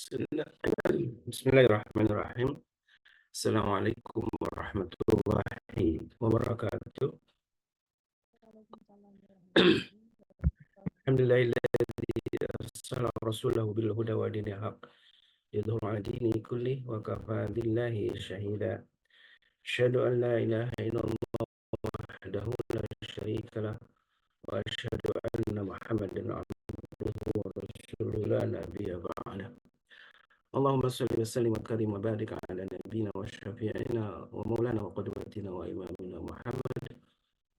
Bismillahirrahmanirrahim. Assalamualaikum warahmatullahi wabarakatuh. Waalaikumsalam warahmatullahi wabarakatuh. Alhamdulillahilladzi arsala rasulahu bil huda wa dinil haq lidhhirahu 'ala dini kullih wa kafa billahi shahida. Asyhadu an la ilaha illallah wahdahu la syarika lah wa asyhadu anna Muhammadan 'abduhu wa rasuluhu la nabiyya ba'dah. Allahumma salli wa sallim wa karim wa barik ala nabiyyina wa syafi'ina wa maulana wa qudwatina wa imamina Muhammad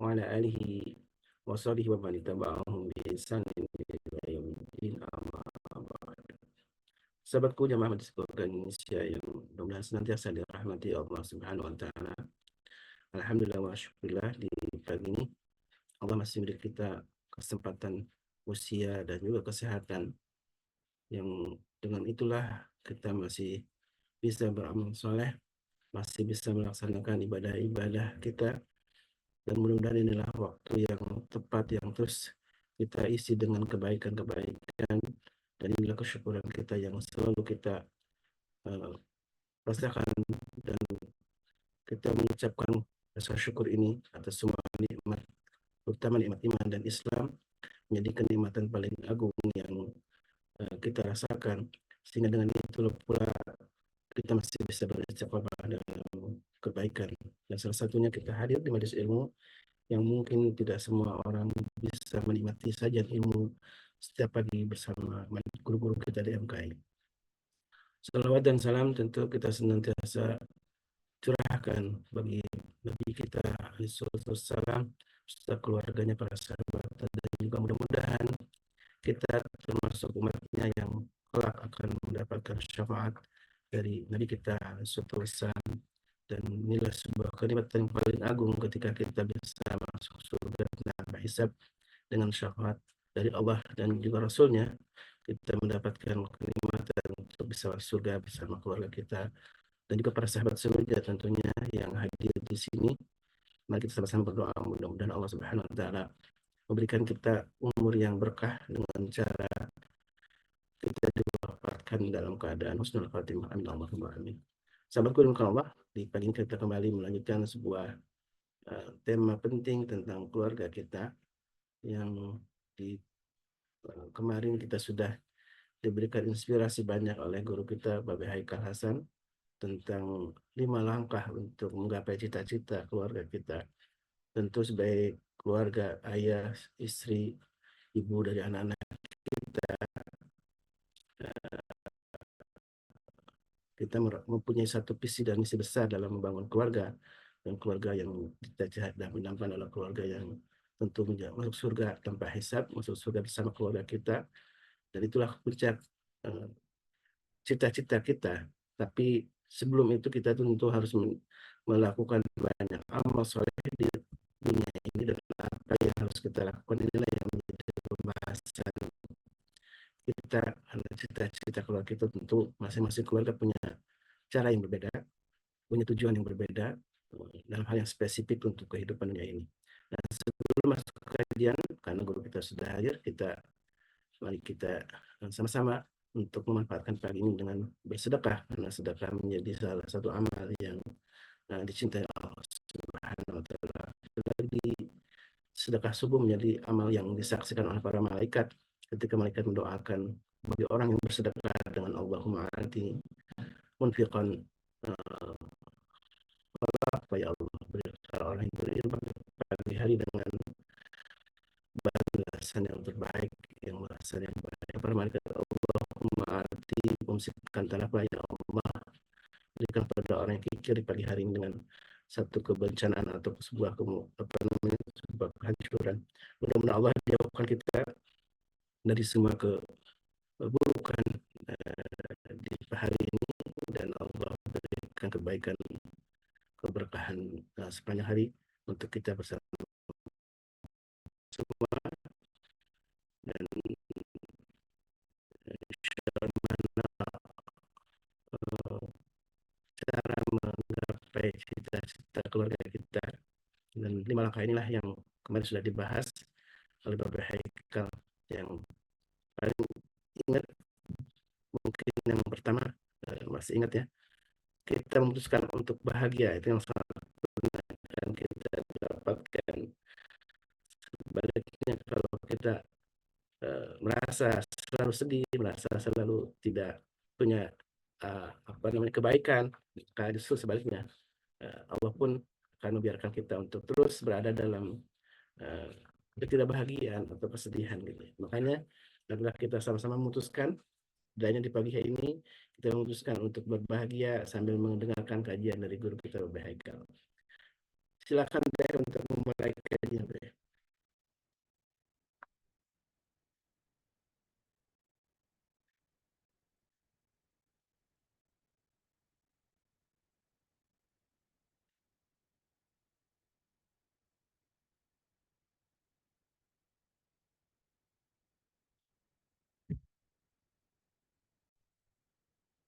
wa ala alihi wa sahbihi wa man tabi'ahum bi ihsanin ila yaumiddin, amma ba'd. Sahabatku jamaah Majelis Keluarga Indonesia yang mudah-mudahan senantiasa dirahmati Allah Subhanahu wa taala. Alhamdulillah wa syukurillah, di pagi ini Allah masih memberi kita kesempatan usia dan juga kesehatan yang dengan itulah kita masih bisa beramal soleh, masih bisa melaksanakan ibadah-ibadah kita, dan mudah-mudahan inilah waktu yang tepat yang terus kita isi dengan kebaikan-kebaikan, dan inilah kesyukuran kita yang selalu kita rasakan, dan kita mengucapkan rasa syukur ini atas semua nikmat, terutama nikmat iman dan Islam, menjadi kenikmatan paling agung yang kita rasakan, sehingga dengan itu pula kita masih bisa beristiqomah dalam kebaikan. Dan salah satunya kita hadir di majelis ilmu yang mungkin tidak semua orang bisa menikmati saja ilmu setiap pagi bersama guru-guru kita di MKI. Salawat dan salam tentu kita senantiasa curahkan bagi Nabi kita Alaihissalam serta keluarganya, para sahabat, dan juga mudah-mudahan kita termasuk umatnya yang kelak akan mendapatkan syafaat dari Nabi kita Alaihissalam. Dan inilah sebuah kenikmatan yang paling agung ketika kita bisa masuk surga tanpa hisab dengan syafaat dari Allah dan juga Rasulnya. Kita mendapatkan kenikmatan untuk bisa masuk surga bersama keluarga kita dan juga para sahabat semuanya tentunya yang hadir di sini. Mari kita sama-sama berdoa, mudah-mudahan Allah Subhanahu wa taala memberikan kita umur yang berkah dengan cara kita diwafatkan dalam keadaan husnul khatimah. Amin Allahumma amin. Sahabatku dimulakan Allah, di pagi ini kita kembali melanjutkan sebuah tema penting tentang keluarga kita yang di kemarin kita sudah diberikan inspirasi banyak oleh guru kita Babe Haikal Hasan tentang 5 langkah untuk menggapai cita-cita keluarga kita. Tentu sebagai keluarga, ayah, istri, ibu dari anak-anak kita, kita mempunyai satu visi dan misi besar dalam membangun keluarga, dan keluarga yang kita dampak adalah keluarga yang tentu masuk surga tanpa hisab, masuk surga bersama keluarga kita, dan itulah puncak cita-cita kita. Tapi sebelum itu kita tentu harus melakukan banyak amal soleh di dunia ini, dan apa yang harus kita lakukan inilah yang menjadi pembahasan kita. Karena cita-cita keluarga kita tentu masing-masing keluarga punya cara yang berbeda, punya tujuan yang berbeda dalam hal yang spesifik untuk kehidupan dunia ini. Dan sebelum masuk ke kajian, karena guru kita sudah hadir, mari kita sama-sama untuk memanfaatkan pagi ini dengan bersedekah, karena sedekah menjadi salah satu amal yang dicintai Allah Subhanahu wa taala. Lagi sedekah subuh menjadi amal yang disaksikan oleh para malaikat ketika malaikat mendoakan bagi orang yang bersedekah dengan Allahumma ati munfiqan apa ya Allah, berikan orang yang berinfak pagi hari dengan balasan yang terbaik, yang balasan yang baik. Para malaikat, Allahumma ati mumsikkan talaqwa, ya Allah, berikan pada orang yang kikir di pagi hari ini dengan satu kebencanaan atau sebuah sebuah kehancuran. Mudah-mudahan Allah jauhkan kita dari semua keburukan di hari ini, dan Allah berikan kebaikan, keberkahan sepanjang hari untuk kita bersama semua. Dan cara menggapai cita-cita keluarga kita, dan 5 langkah inilah yang kemarin sudah dibahas oleh Bapak Haikal. Yang paling ingat mungkin yang masih ingat ya, kita memutuskan untuk bahagia, itu yang sangat akan kita dapatkan. Sebaliknya kalau kita merasa selalu sedih, merasa selalu tidak punya apa namanya kebaikan, justru sebaliknya Allah pun akan membiarkan kita untuk terus berada dalam uh, ketidakbahagiaan atau kesedihan gitu. Makanya adalah kita sama-sama memutuskan, danya di pagi hari ini kita memutuskan untuk berbahagia sambil mendengarkan kajian dari guru kita Bapak Haikal. Silakan Dek untuk memulai kajian Dek.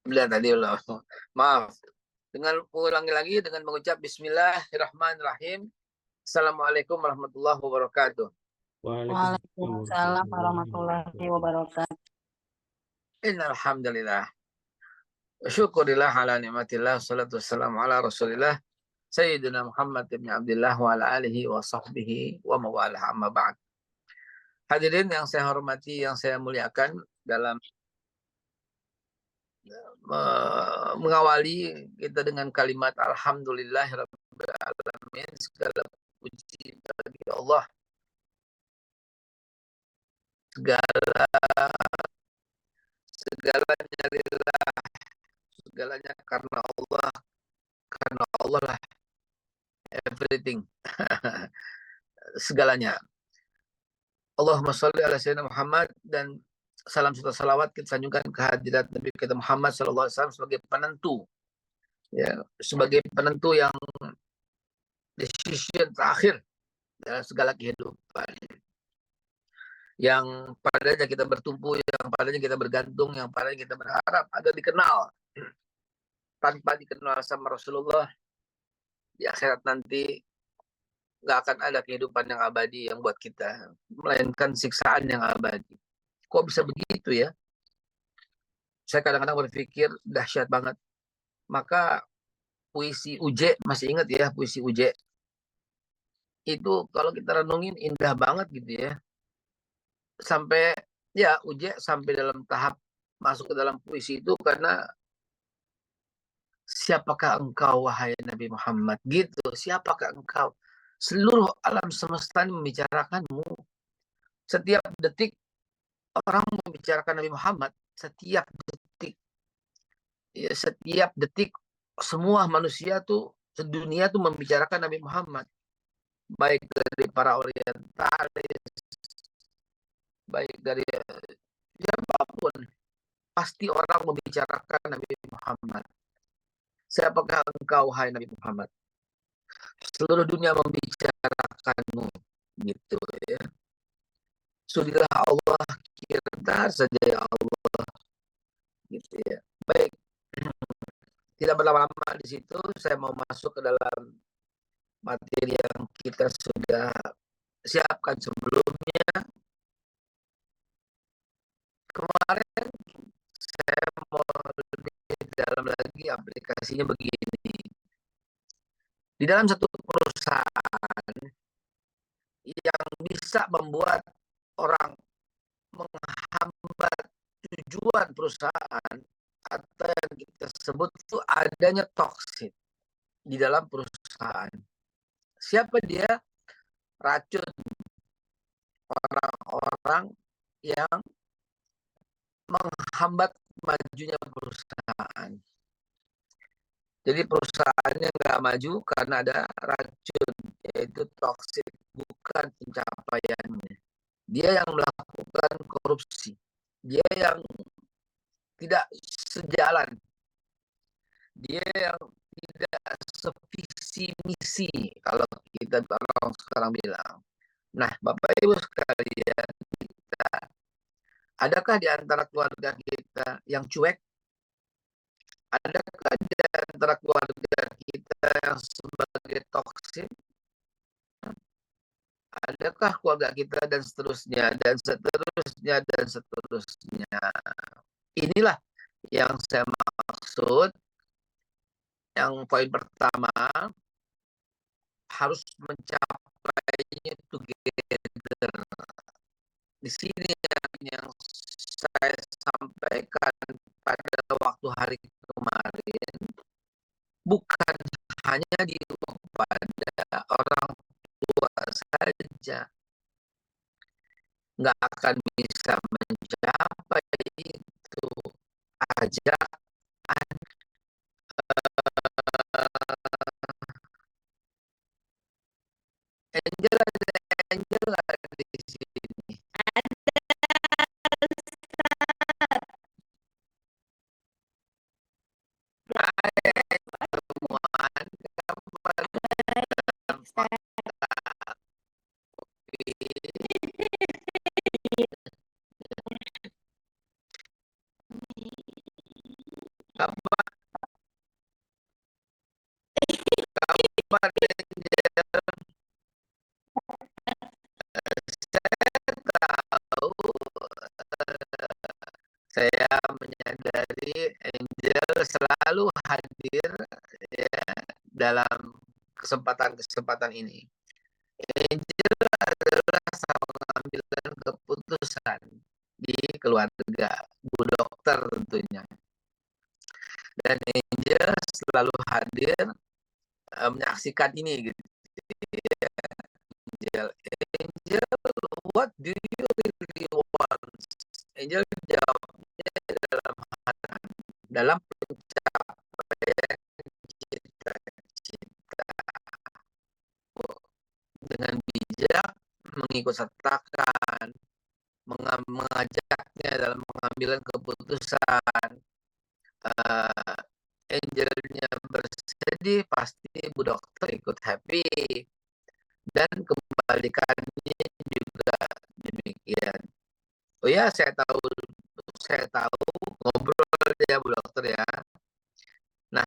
Tadi Allah. Maaf. Dengan ulangi lagi dengan mengucap Bismillahirrahmanirrahim. Assalamualaikum warahmatullahi wabarakatuh. Waalaikumsalam warahmatullahi wabarakatuh. Innalhamdulillah. Syukurillah ala nikmatillah. Salatu wassalamu ala rasulillah. Sayyidina Muhammad ibn Abdullah wa ala alihi wa sahbihi wa mawalah amma ba'd. Hadirin yang saya hormati, yang saya muliakan, dalam mengawali kita dengan kalimat Alhamdulillahirabbil alamin, segala puji bagi Allah, segalanya lillah, segalanya karena Allah lah everything. Segalanya. Allahumma sholli ala sayyidina Muhammad, dan salam serta salawat kita sanjungkan kehadirat Nabi kita Muhammad sallallahu alaihi wasallam sebagai penentu, ya, sebagai penentu yang decision terakhir dalam segala kehidupan, yang padanya kita bertumpu, yang padanya kita bergantung, yang padanya kita berharap agar dikenal. Tanpa dikenal sama Rasulullah, di akhirat nanti nggak akan ada kehidupan yang abadi yang buat kita, melainkan siksaan yang abadi. Kok bisa begitu ya? Saya kadang-kadang berpikir dahsyat banget. Maka puisi Uje, masih ingat ya puisi Uje? Itu kalau kita renungin indah banget gitu ya. Sampai ya Uje sampai dalam tahap masuk ke dalam puisi itu karena siapakah engkau wahai Nabi Muhammad, gitu. Siapakah engkau? Seluruh alam semesta ini membicarakanmu. Setiap detik orang membicarakan Nabi Muhammad. Setiap detik, ya, setiap detik semua manusia tuh sedunia tuh membicarakan Nabi Muhammad, baik dari para orientalis, baik dari siapapun, pasti orang membicarakan Nabi Muhammad. Siapakah engkau hai Nabi Muhammad? Seluruh dunia membicarakanmu, gitu ya. Sudilah Allah, kita saja ya Allah, gitu ya. Baik, tidak berlama-lama di situ, saya mau masuk ke dalam materi yang kita sudah siapkan sebelumnya. Kemarin saya mau lebih dalam lagi, aplikasinya begini. Di dalam satu perusahaan yang bisa membuat orang menghambat tujuan perusahaan, atau yang kita sebut itu adanya toksin di dalam perusahaan. Siapa dia? Racun. Orang-orang yang menghambat majunya perusahaan. Jadi perusahaannya nggak maju karena ada racun, yaitu toksik, bukan pencapaiannya. Dia yang melakukan korupsi. Dia yang tidak sejalan. Dia yang tidak sevisi misi, kalau kita orang sekarang bilang. Nah, Bapak Ibu sekalian, adakah di antara keluarga kita yang cuek? Adakah di antara keluarga kita yang sebagai toksin? Adakah keluarga kita, dan seterusnya, dan seterusnya, dan seterusnya. Inilah yang saya maksud maksud yang poin pertama harus mencapainya together. Di sini yang saya sampaikan pada waktu hari kemarin bukan hanya kepada orang tua saja, nggak akan bisa mencapai itu. Ajak Angel, Angel ada di sini. Saya menyadari Angel selalu hadir ya, dalam kesempatan-kesempatan ini. Angel adalah pengambilan keputusan di keluarga, Bu Dokter tentunya. Dan Angel selalu hadir menyaksikan ini gitu. Angel, what do you really want? Angel jawabnya dalam pencapaian cita-cita dengan bijak mengikut sertakan, mengajaknya dalam pengambilan keputusan. Angelnya bersedih, pasti Bu Dokter ikut happy, dan kembalikannya juga demikian. Oh ya, saya tahu ngobrol ya Bu Dokter ya. Nah,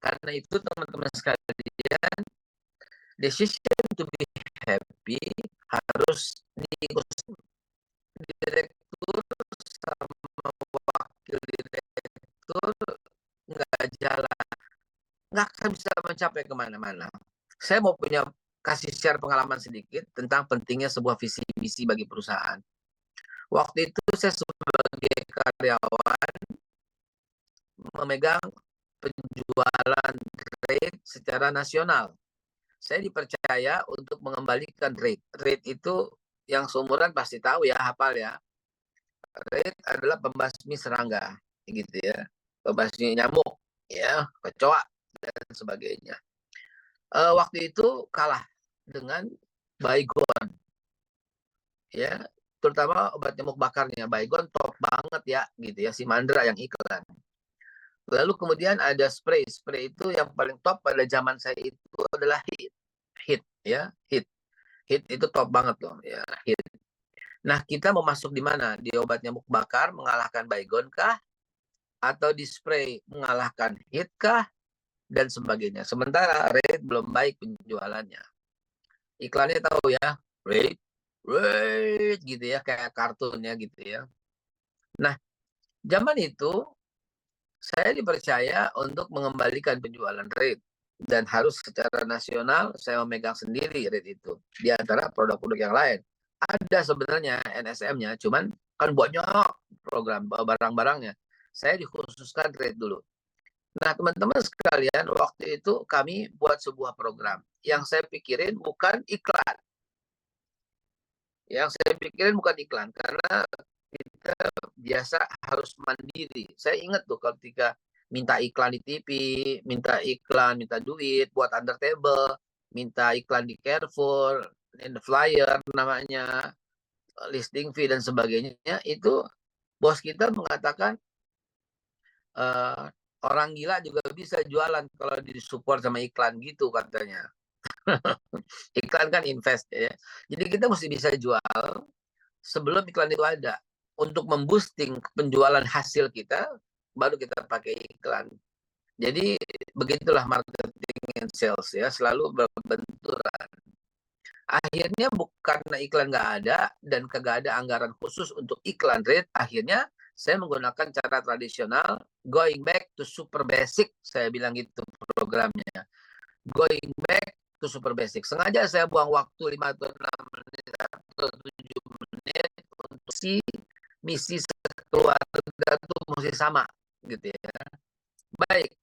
karena itu teman-teman sekalian, decision to be happy harus diikuti direktur sama wakil direktur, nggak jalan, nggak akan bisa mencapai kemana-mana. Saya mau kasih share pengalaman sedikit tentang pentingnya sebuah visi misi bagi perusahaan. Waktu itu saya sebagai karyawan memegang penjualan rate secara nasional. Saya dipercaya untuk mengembalikan rate. Rate itu yang seumuran pasti tahu ya, hafal ya. Rate adalah pembasmi serangga, gitu ya, pembasmi nyamuk, ya, kecoa dan sebagainya. Waktu itu kalah dengan Baygon, ya, terutama obat nyamuk bakarnya. Baygon top banget ya, gitu ya, si Mandra yang iklan. Lalu kemudian ada spray itu yang paling top pada zaman saya itu adalah hit ya, hit itu top banget loh ya, hit. Nah, kita mau masuk di mana? Di obat nyamuk bakar mengalahkan Baygon kah? Atau di spray mengalahkan hit kah? Dan sebagainya. Sementara rate belum baik penjualannya. Iklannya tahu ya, rate gitu ya, kayak kartunnya gitu ya. Nah, zaman itu saya dipercaya untuk mengembalikan penjualan rate. Dan harus secara nasional saya memegang sendiri rate itu. Di antara produk-produk yang lain. Ada sebenarnya NSM-nya, cuman kan banyak program barang-barangnya. Saya dikhususkan rate dulu. Nah, teman-teman sekalian, waktu itu kami buat sebuah program. Yang saya pikirin bukan iklan. Karena kita biasa harus mandiri. Saya ingat tuh ketika minta iklan di TV, minta duit buat under table, minta iklan di Carrefour, in the flyer namanya, listing fee dan sebagainya, itu bos kita mengatakan orang gila juga bisa jualan kalau disupport sama iklan gitu katanya. Iklan kan invest ya. Jadi kita mesti bisa jual sebelum iklan itu ada. Untuk memboosting penjualan hasil kita, baru kita pakai iklan. Jadi begitulah marketing and sales ya, selalu berbenturan. Akhirnya bukan karena iklan nggak ada dan kagak ada anggaran khusus untuk iklan rate, akhirnya saya menggunakan cara tradisional, going back to super basic, saya bilang gitu programnya. Going back to super basic. Sengaja saya buang waktu 5 atau 6 menit atau 7 menit untuk si misi keluarga itu mesti sama gitu ya. Baik.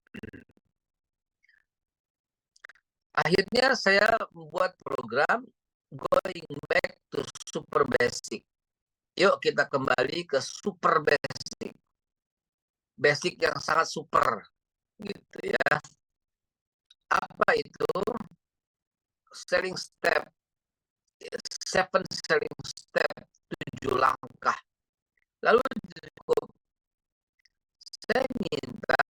Akhirnya saya membuat program going back to super basic. Yuk kita kembali ke super basic. Basic yang sangat super gitu ya. Apa itu? Selling step. 7 selling step, 7 langkah. Lalu cukup saya minta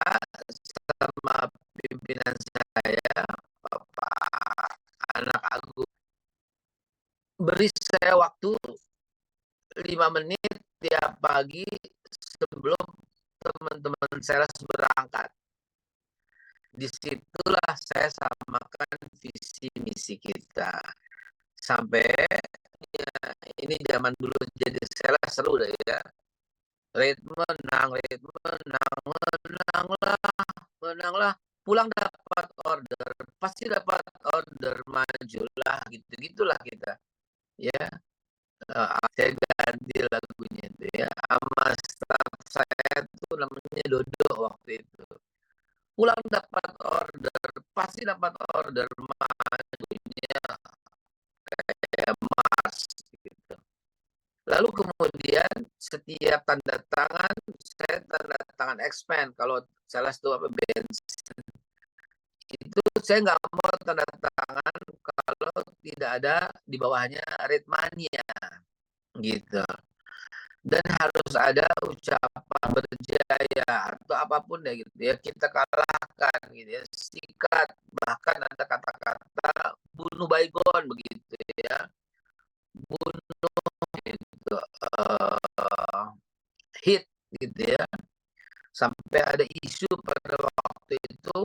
sama pimpinan saya, Bapak Anak Agung, beri saya waktu 5 menit tiap pagi sebelum teman-teman sales berangkat. Disitulah saya samakan visi misi kita. Sampai ya, ini zaman dulu jadi sales seru deh ya. Rate menang, menanglah. Pulang dapat order, pasti dapat order, majulah, gitu-gitulah kita. Ya, saya ganti lagunya itu ya. Sama staff saya tuh namanya Dodo waktu itu. Pulang dapat order, pasti dapat order, majunya kayak Mars gitu. Lalu kemudian setiap tanda tangan, saya tanda tangan expand. Kalau sales itu apa bensin, itu saya nggak mau tanda tangan kalau tidak ada di bawahnya rate mania gitu. Dan harus ada ucapan berjaya atau apapun ya gitu ya, kita kalahkan gitu ya, sikat, bahkan ada kata-kata bunuh baygon begitu ya, bunuh gitu, hit gitu ya, sampai ada isu pada waktu itu,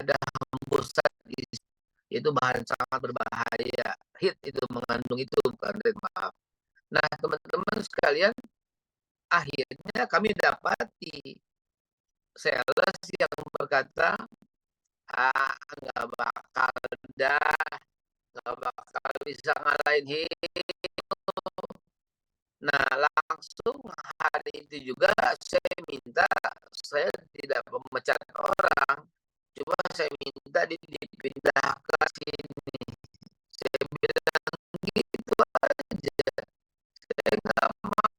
ada hembusan itu bahan sangat berbahaya, hit itu mengandung itu bukan hit, maaf. Nah teman-teman sekalian, akhirnya kami dapati sales yang berkata, nggak bakal dah, nggak bakal bisa ngalahin hit. Nah langsung hari itu juga saya minta, saya tidak memecat orang, cuma saya minta dipindah ke sini. Saya bilang gitu aja, saya nggak mau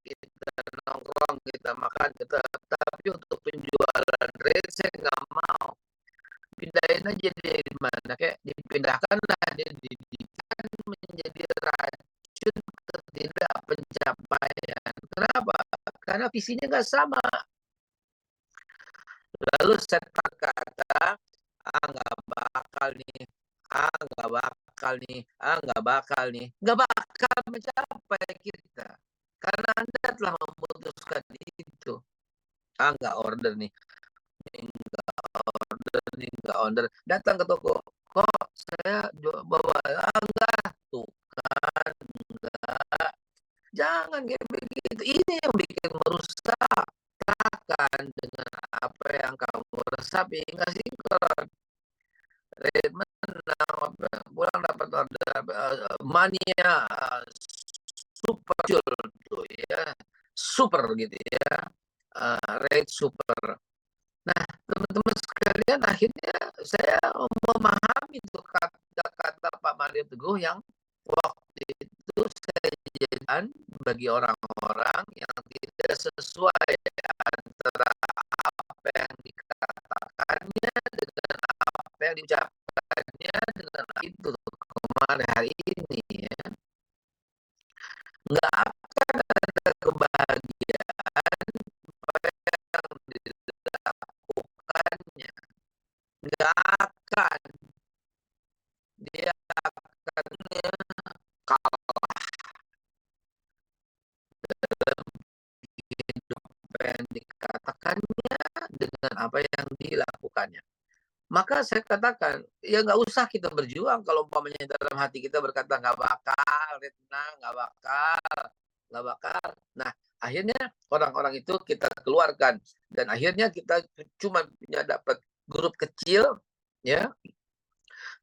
kita nongkrong, kita makan, kita, tapi untuk penjualan rate saya nggak mau. Pindahin aja dia di mana, kayak dipindahkan lah dia, didikan menjadi racun ketidak pencapaian. Kenapa? Karena visinya nggak sama. Lalu saya kata, nggak bakal nih, nggak bakal nih, nggak bakal nih, nggak bakal mencapai kita. Karena Anda telah memutuskan itu. Nggak order nih, nggak order. Datang ke toko, kok saya bawa, enggak, tuh kan, enggak. Jangan kayak begitu. Ini yang bikin merusak. Katakan dengan apa yang kamu resapi, nggak sinkron. Menang, pulang dapat order, mania, super tuh ya, super gitu ya, rate super. Nah teman-teman sekalian, akhirnya saya memahami itu kata-kata Pak Mario Teguh yang waktu itu saya jadikan bagi orang-orang yang tidak sesuai antara apa yang dikatakannya dengan apa yang diucapkannya dengan itu kemarin hari ini ya. Nggak akan ada kebahagiaan apa yang dilakukannya, nggak akan, dia akan kalah dalam hidup apa yang dikatakannya dengan apa yang dilakukannya. Maka saya katakan, ya nggak usah kita berjuang kalau umpamanya dalam hati kita berkata nggak bakal, nggak bakal. nggak bakal. Nah, akhirnya orang-orang itu kita keluarkan dan akhirnya kita cuma punya dapat grup kecil, ya.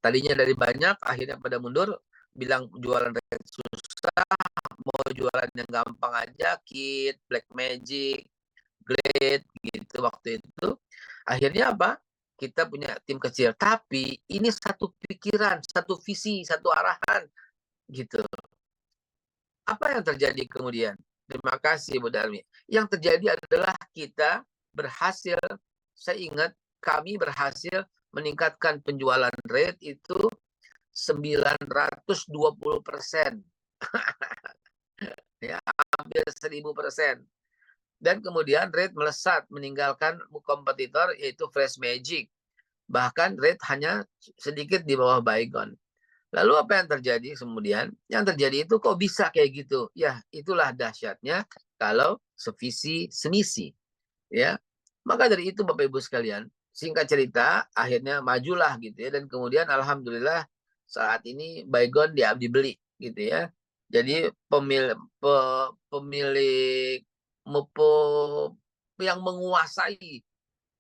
Tadinya dari banyak, akhirnya pada mundur, bilang jualan red susah, mau jualan yang gampang aja, kit, black magic, grade gitu waktu itu. Akhirnya apa? Kita punya tim kecil, tapi ini satu pikiran, satu visi, satu arahan gitu. Apa yang terjadi kemudian? Terima kasih Bu Darmi. Yang terjadi adalah kita berhasil, saya ingat kami berhasil meningkatkan penjualan rate itu 920%. Ya, hampir 1000%. Dan kemudian rate melesat meninggalkan kompetitor yaitu Fresh Magic. Bahkan rate hanya sedikit di bawah Baygon. Lalu apa yang terjadi kemudian? Yang terjadi itu kok bisa kayak gitu? Ya, itulah dahsyatnya kalau sevisi semisi, ya. Maka dari itu Bapak Ibu sekalian, singkat cerita akhirnya majulah gitu ya, dan kemudian alhamdulillah saat ini Baygon dibeli gitu ya. Jadi pemilik yang menguasai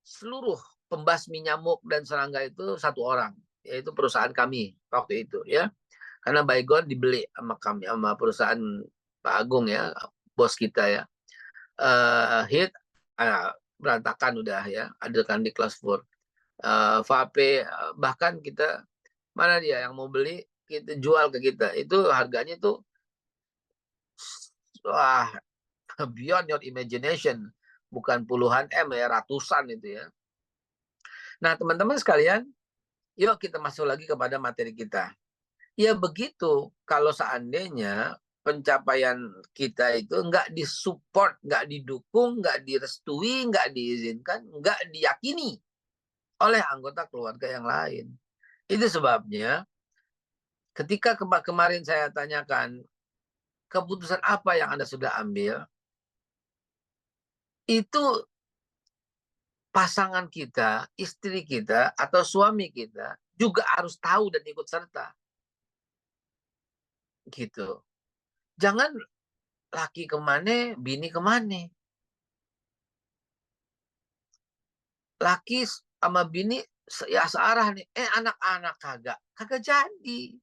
seluruh pembasmi nyamuk dan serangga itu satu orang, yaitu perusahaan kami waktu itu ya. Karena Baygon dibeli sama kami, sama perusahaan Pak Agung ya, bos kita ya. Hit berantakan udah ya, ada kan di kelas 4. Vape bahkan kita, mana dia yang mau beli, kita jual ke kita. Itu harganya tuh wah, beyond your imagination. Bukan puluhan M ya, ratusan itu ya. Nah, teman-teman sekalian, yuk kita masuk lagi kepada materi kita. Ya begitu, kalau seandainya pencapaian kita itu nggak disupport, nggak didukung, nggak direstui, nggak diizinkan, nggak diyakini oleh anggota keluarga yang lain. Itu sebabnya ketika kemarin saya tanyakan, keputusan apa yang Anda sudah ambil, itu pasangan kita, istri kita, atau suami kita juga harus tahu dan ikut serta. Gitu. Jangan laki kemana, bini kemana. Laki sama bini ya searah nih. Anak-anak kagak jadi.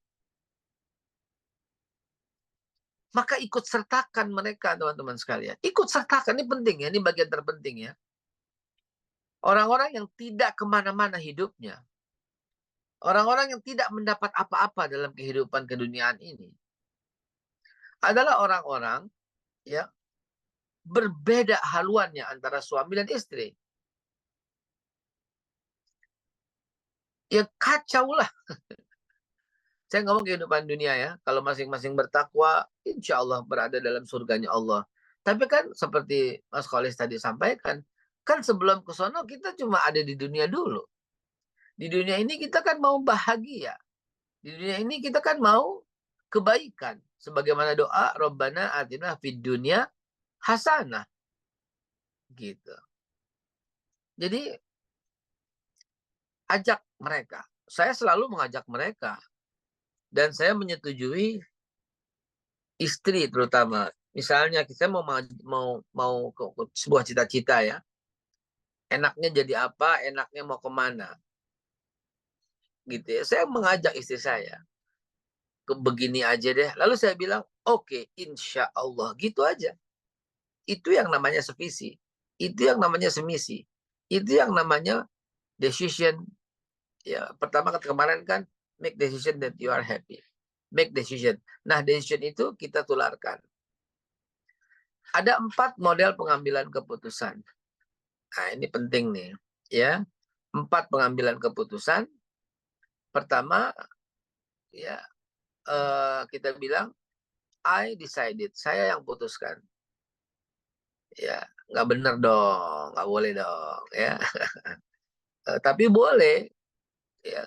Maka ikut sertakan mereka, teman-teman sekalian. Ikut sertakan, ini penting ya, ini bagian terpenting ya. Orang-orang yang tidak kemana-mana hidupnya, orang-orang yang tidak mendapat apa-apa dalam kehidupan keduniaan ini, adalah orang-orang ya berbeda haluannya antara suami dan istri. Ya kacau lah. Saya ngomong kehidupan dunia ya. Kalau masing-masing bertakwa, insya Allah berada dalam surganya Allah. Tapi kan seperti Mas Kholis tadi sampaikan, kan sebelum ke sono kita cuma ada di dunia dulu. Di dunia ini kita kan mau bahagia. Di dunia ini kita kan mau kebaikan. Sebagaimana doa, Rabbana atina fid dunya hasanah. Gitu. Jadi, ajak mereka. Saya selalu mengajak mereka. Dan saya menyetujui istri terutama. Misalnya kita mau ke sebuah cita-cita ya. Enaknya jadi apa, enaknya mau kemana. Gitu ya. Saya mengajak istri saya. Begini aja deh. Lalu saya bilang, oke, insya Allah. Gitu aja. Itu yang namanya sevisi. Itu yang namanya semisi. Itu yang namanya decision. Ya, pertama kemarin kan, make decision that you are happy. Make decision. Nah, decision itu kita tularkan. Ada 4 model pengambilan keputusan. Nah, ini penting nih. Ya, 4 pengambilan keputusan. Pertama, ya kita bilang, I decided. Saya yang putuskan. Ya, nggak bener dong, nggak boleh dong. Ya, tapi boleh. Ya,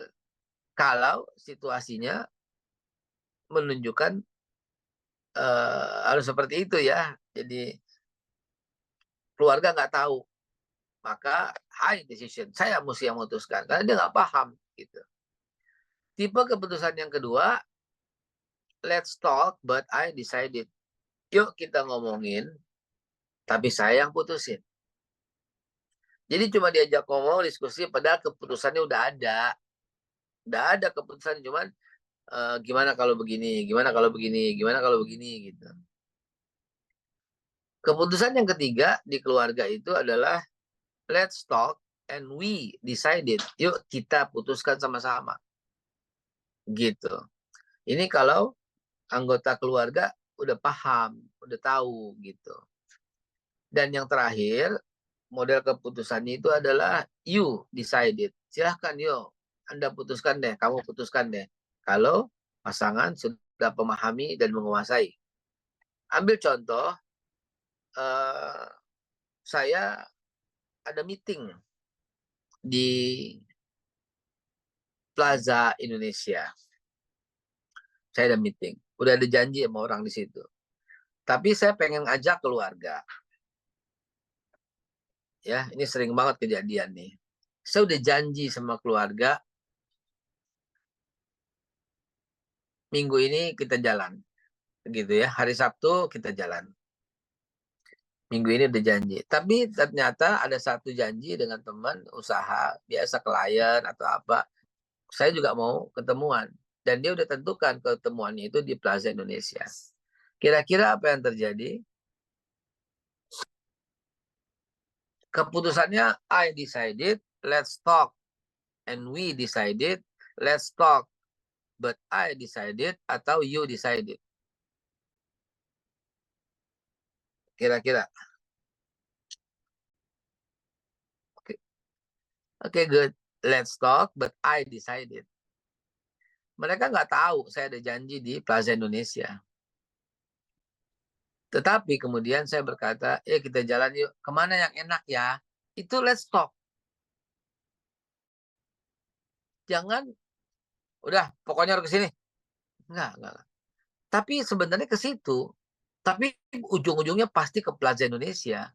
kalau situasinya menunjukkan harus seperti itu ya. Jadi keluarga nggak tahu, maka high decision, saya mesti yang memutuskan karena dia nggak paham gitu. Tipe keputusan yang kedua, let's talk but I decided. Yuk kita ngomongin, tapi saya yang putusin. Jadi cuma diajak ngomong, diskusi, padahal keputusannya udah ada. Udah ada keputusan, cuman gimana kalau begini, gimana kalau begini, gimana kalau begini gitu. Keputusan yang ketiga di keluarga itu adalah let's talk and we decided. Yuk kita putuskan sama-sama. Gitu. Ini kalau anggota keluarga udah paham, udah tahu gitu. Dan yang terakhir, model keputusannya itu adalah you decided. Silahkan yuk, Anda putuskan deh, kamu putuskan deh. Kalau pasangan sudah memahami dan menguasai. Ambil contoh, saya ada meeting di Plaza Indonesia. Saya ada meeting, udah ada janji sama orang di situ. Tapi saya pengen ajak keluarga. Ya, ini sering banget kejadian nih. Saya udah janji sama keluarga, minggu ini kita jalan. Gitu ya, hari Sabtu kita jalan. Minggu ini udah janji. Tapi ternyata ada satu janji dengan teman usaha, biasa klien atau apa. Saya juga mau ketemuan. Dan dia udah tentukan ketemuannya itu di Plaza Indonesia. Kira-kira apa yang terjadi? Keputusannya, I decided, let's talk. And we decided, let's talk. But I decided, atau you decided. Kira-kira. Oke, good. Let's talk, but I decided. Mereka nggak tahu saya ada janji di Plaza Indonesia. Tetapi kemudian saya berkata, kita jalan yuk. Kemana yang enak ya? Itu let's talk. Jangan, udah pokoknya harus ke sini. Enggak. Tapi sebenarnya ke situ. Tapi ujung-ujungnya pasti ke Plaza Indonesia.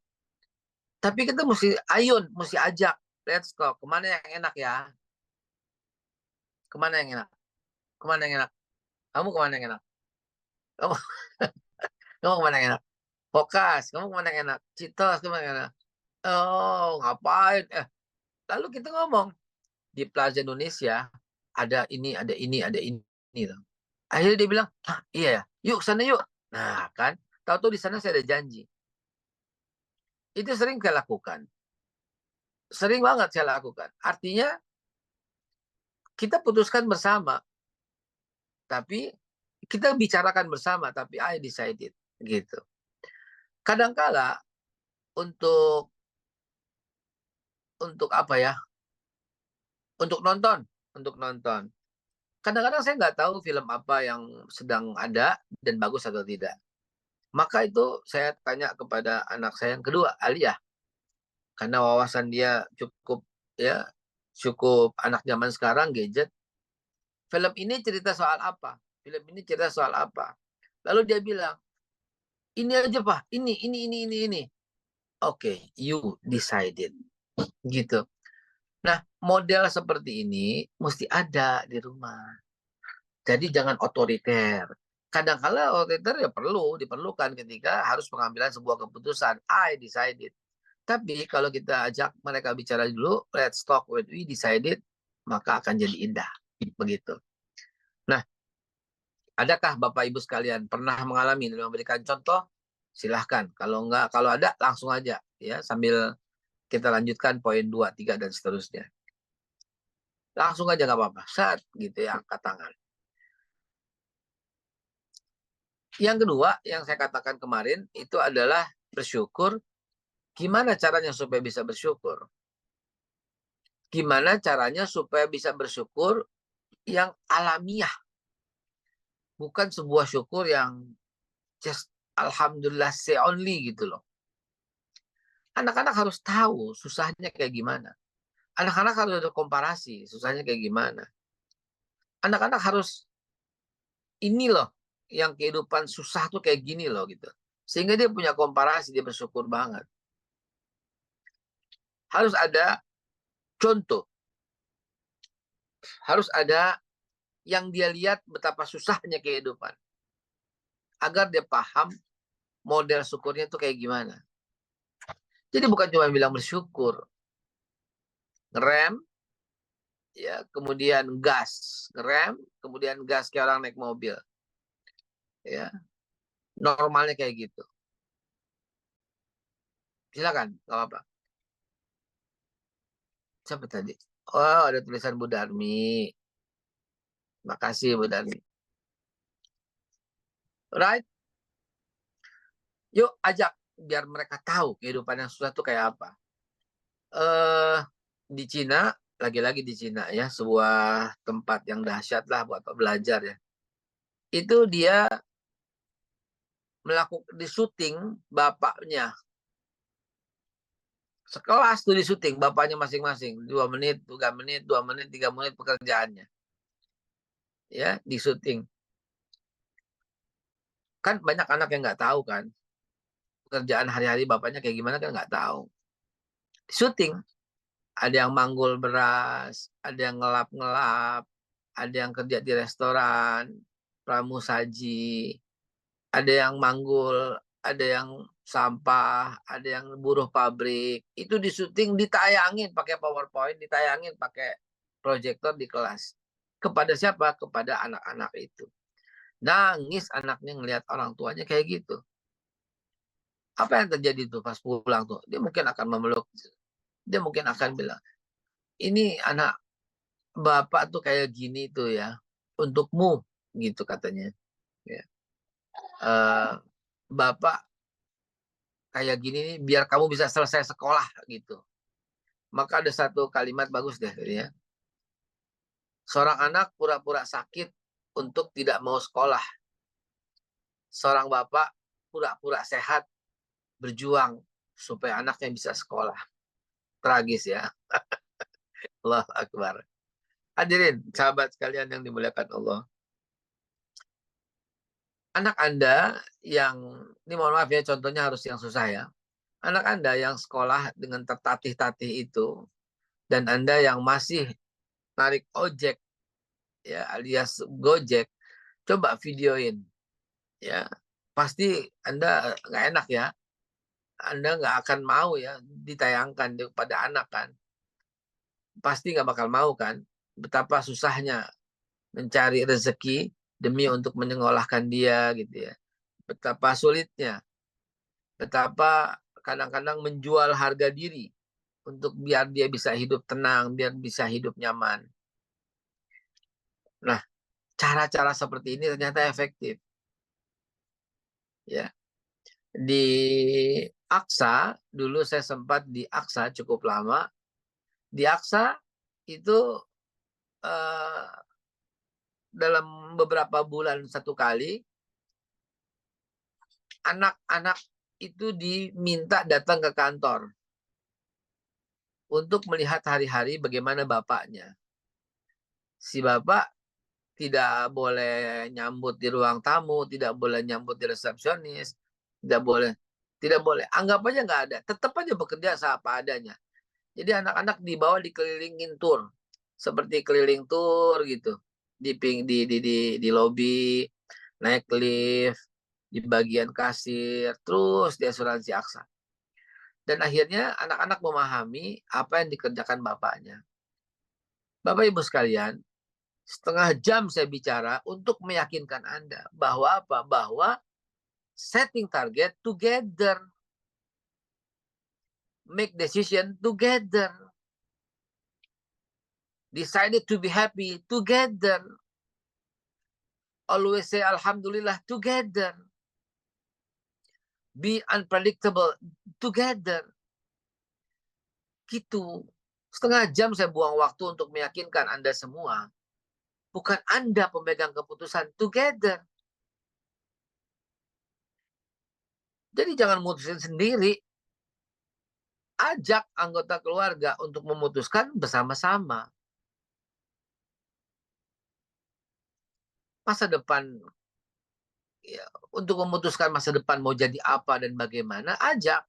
Tapi kita mesti ayun, mesti ajak. Let's talk. Kemana yang enak ya? Kemana yang enak? Kemana yang enak? Kamu kemana yang enak? Kamu, kamu kemana yang enak? Fokas, kamu kemana yang enak? Citos, kemana yang enak? Oh, ngapain? Lalu kita ngomong, di Plaza Indonesia, ada ini, ada ini, ada ini. Akhirnya dia bilang, iya ya, yuk sana yuk. Nah kan, tahu-tahu di sana saya ada janji. Itu sering saya lakukan. Sering banget saya lakukan. Artinya, kita putuskan bersama. Tapi, kita bicarakan bersama, tapi I decided. Gitu. Kadangkala, untuk apa ya? Untuk nonton. Kadang-kadang saya nggak tahu film apa yang sedang ada dan bagus atau tidak. Maka itu saya tanya kepada anak saya yang kedua, Aliyah, karena wawasan dia cukup anak zaman sekarang, gadget. Film ini cerita soal apa? Film ini cerita soal apa? Lalu dia bilang, ini aja Pak, ini. Oke, you decided. Gitu. Nah, model seperti ini mesti ada di rumah. Jadi jangan otoriter. Kadang-kala otoriter ya diperlukan ketika harus pengambilan sebuah keputusan. I decided. Tapi kalau kita ajak mereka bicara dulu, let's talk when we decided, maka akan jadi indah. Begitu. Nah, adakah Bapak Ibu sekalian pernah mengalami dan memberikan contoh? Silahkan. Kalau enggak, kalau ada langsung aja ya, sambil kita lanjutkan poin 2, 3 dan seterusnya. Langsung aja nggak apa-apa. Saat gitu ya, angkat tangan. Yang kedua, yang saya katakan kemarin, itu adalah bersyukur. Gimana caranya supaya bisa bersyukur? Gimana caranya supaya bisa bersyukur yang alamiah? Bukan sebuah syukur yang just alhamdulillah say only gitu loh. Anak-anak harus tahu susahnya kayak gimana. Anak-anak harus ada komparasi, susahnya kayak gimana. Anak-anak harus ini loh, yang kehidupan susah tuh kayak gini loh gitu. Sehingga dia punya komparasi, dia bersyukur banget. Harus ada contoh. Harus ada yang dia lihat betapa susahnya kehidupan. Agar dia paham model syukurnya itu kayak gimana. Jadi bukan cuma bilang bersyukur, ngerem, ya, kemudian gas, ngerem, kemudian gas kayak orang naik mobil, ya, normalnya kayak gitu. Silakan, nggak apa-apa. Siapa tadi? Oh, ada tulisan Bu Darmi. Makasih Bu Darmi. Right? Yuk ajak biar mereka tahu kehidupan yang susah itu kayak apa. Di Cina, lagi-lagi di Cina ya, sebuah tempat yang dahsyat lah buat belajar ya. Itu dia melakukan di syuting bapaknya. Sekelas tuh di syuting bapaknya masing-masing. 2 menit, 3 menit, 2 menit, 3 menit pekerjaannya. Ya, di syuting. Kan banyak anak yang nggak tahu kan. Pekerjaan hari-hari bapaknya kayak gimana kan nggak tahu. Syuting. Ada yang manggul beras, ada yang ngelap-ngelap, ada yang kerja di restoran, pramusaji, ada yang manggul, ada yang sampah, ada yang buruh pabrik. Itu disuting, ditayangin pakai PowerPoint, ditayangin pakai proyektor di kelas. Kepada siapa? Kepada anak-anak itu. Nangis anaknya ngelihat orang tuanya kayak gitu. Apa yang terjadi tuh pas pulang tuh? Dia mungkin akan memeluk, dia mungkin akan bilang, ini anak bapak tuh kayak gini tuh ya, untukmu gitu katanya. Ya. Bapak kayak gini nih biar kamu bisa selesai sekolah gitu. Maka ada satu kalimat bagus deh ya. Seorang anak pura-pura sakit untuk tidak mau sekolah. Seorang bapak pura-pura sehat berjuang supaya anaknya bisa sekolah. Tragis ya. Allahu Akbar. Hadirin, sahabat sekalian yang dimuliakan Allah. Anak Anda yang, ini mohon maaf ya, contohnya harus yang susah ya. Anak Anda yang sekolah dengan tertatih-tatih itu, dan Anda yang masih narik ojek, ya alias Gojek, coba videoin. Ya, pasti Anda nggak enak ya. Anda nggak akan mau ya ditayangkan kepada anak kan. Pasti nggak bakal mau kan. Betapa susahnya mencari rezeki demi untuk menyekolahkan dia gitu ya. Betapa sulitnya. Betapa kadang-kadang menjual harga diri untuk biar dia bisa hidup tenang, biar bisa hidup nyaman. Nah, cara-cara seperti ini ternyata efektif. Ya. Di Aqsa, dulu saya sempat di Aqsa cukup lama. Di Aqsa itu dalam beberapa bulan satu kali, anak-anak itu diminta datang ke kantor untuk melihat hari-hari bagaimana bapaknya. Si bapak tidak boleh nyambut di ruang tamu, tidak boleh nyambut di resepsionis, tidak boleh. Tidak boleh. Anggap aja nggak ada. Tetap aja bekerja apa adanya. Jadi anak-anak dibawa dikelilingin tour. Seperti keliling tour gitu. Di lobi, naik lift, di bagian kasir, terus di asuransi Aqsa. Dan akhirnya anak-anak memahami apa yang dikerjakan bapaknya. Bapak Ibu sekalian, setengah jam saya bicara untuk meyakinkan Anda bahwa apa? Bahwa setting target together. Make decision together. Decided to be happy together. Always say Alhamdulillah together. Be unpredictable together. Gitu. Setengah jam saya buang waktu untuk meyakinkan Anda semua. Bukan Anda pemegang keputusan together. Jadi jangan mutusin sendiri. Ajak anggota keluarga untuk memutuskan bersama-sama. Masa depan, ya, untuk memutuskan masa depan mau jadi apa dan bagaimana, ajak.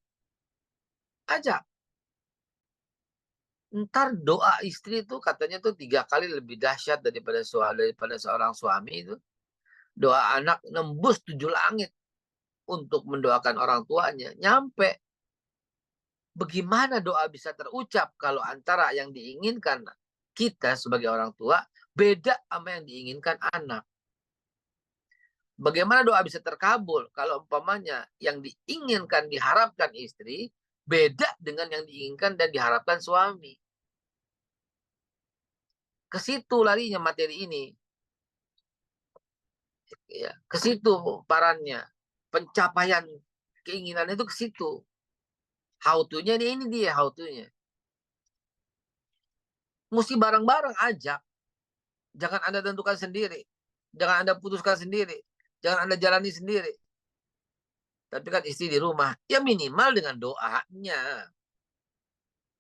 Ntar doa istri itu katanya tuh 3 kali lebih dahsyat daripada seorang suami itu. Doa anak nembus 7 langit. untuk mendoakan orang tuanya, nyampe. Bagaimana doa bisa terucap kalau antara yang diinginkan kita sebagai orang tua beda sama yang diinginkan anak? Bagaimana doa bisa terkabul kalau umpamanya yang diinginkan, diharapkan istri beda dengan yang diinginkan dan diharapkan suami? Ke situ larinya materi ini. Ya, ke situ parannya. Pencapaian keinginan itu ke situ. How to-nya ini dia how to-nya. Mesti bareng-bareng ajak. Jangan Anda tentukan sendiri. Jangan Anda putuskan sendiri. Jangan Anda jalani sendiri. Tapi kan istri di rumah, ya minimal dengan doanya.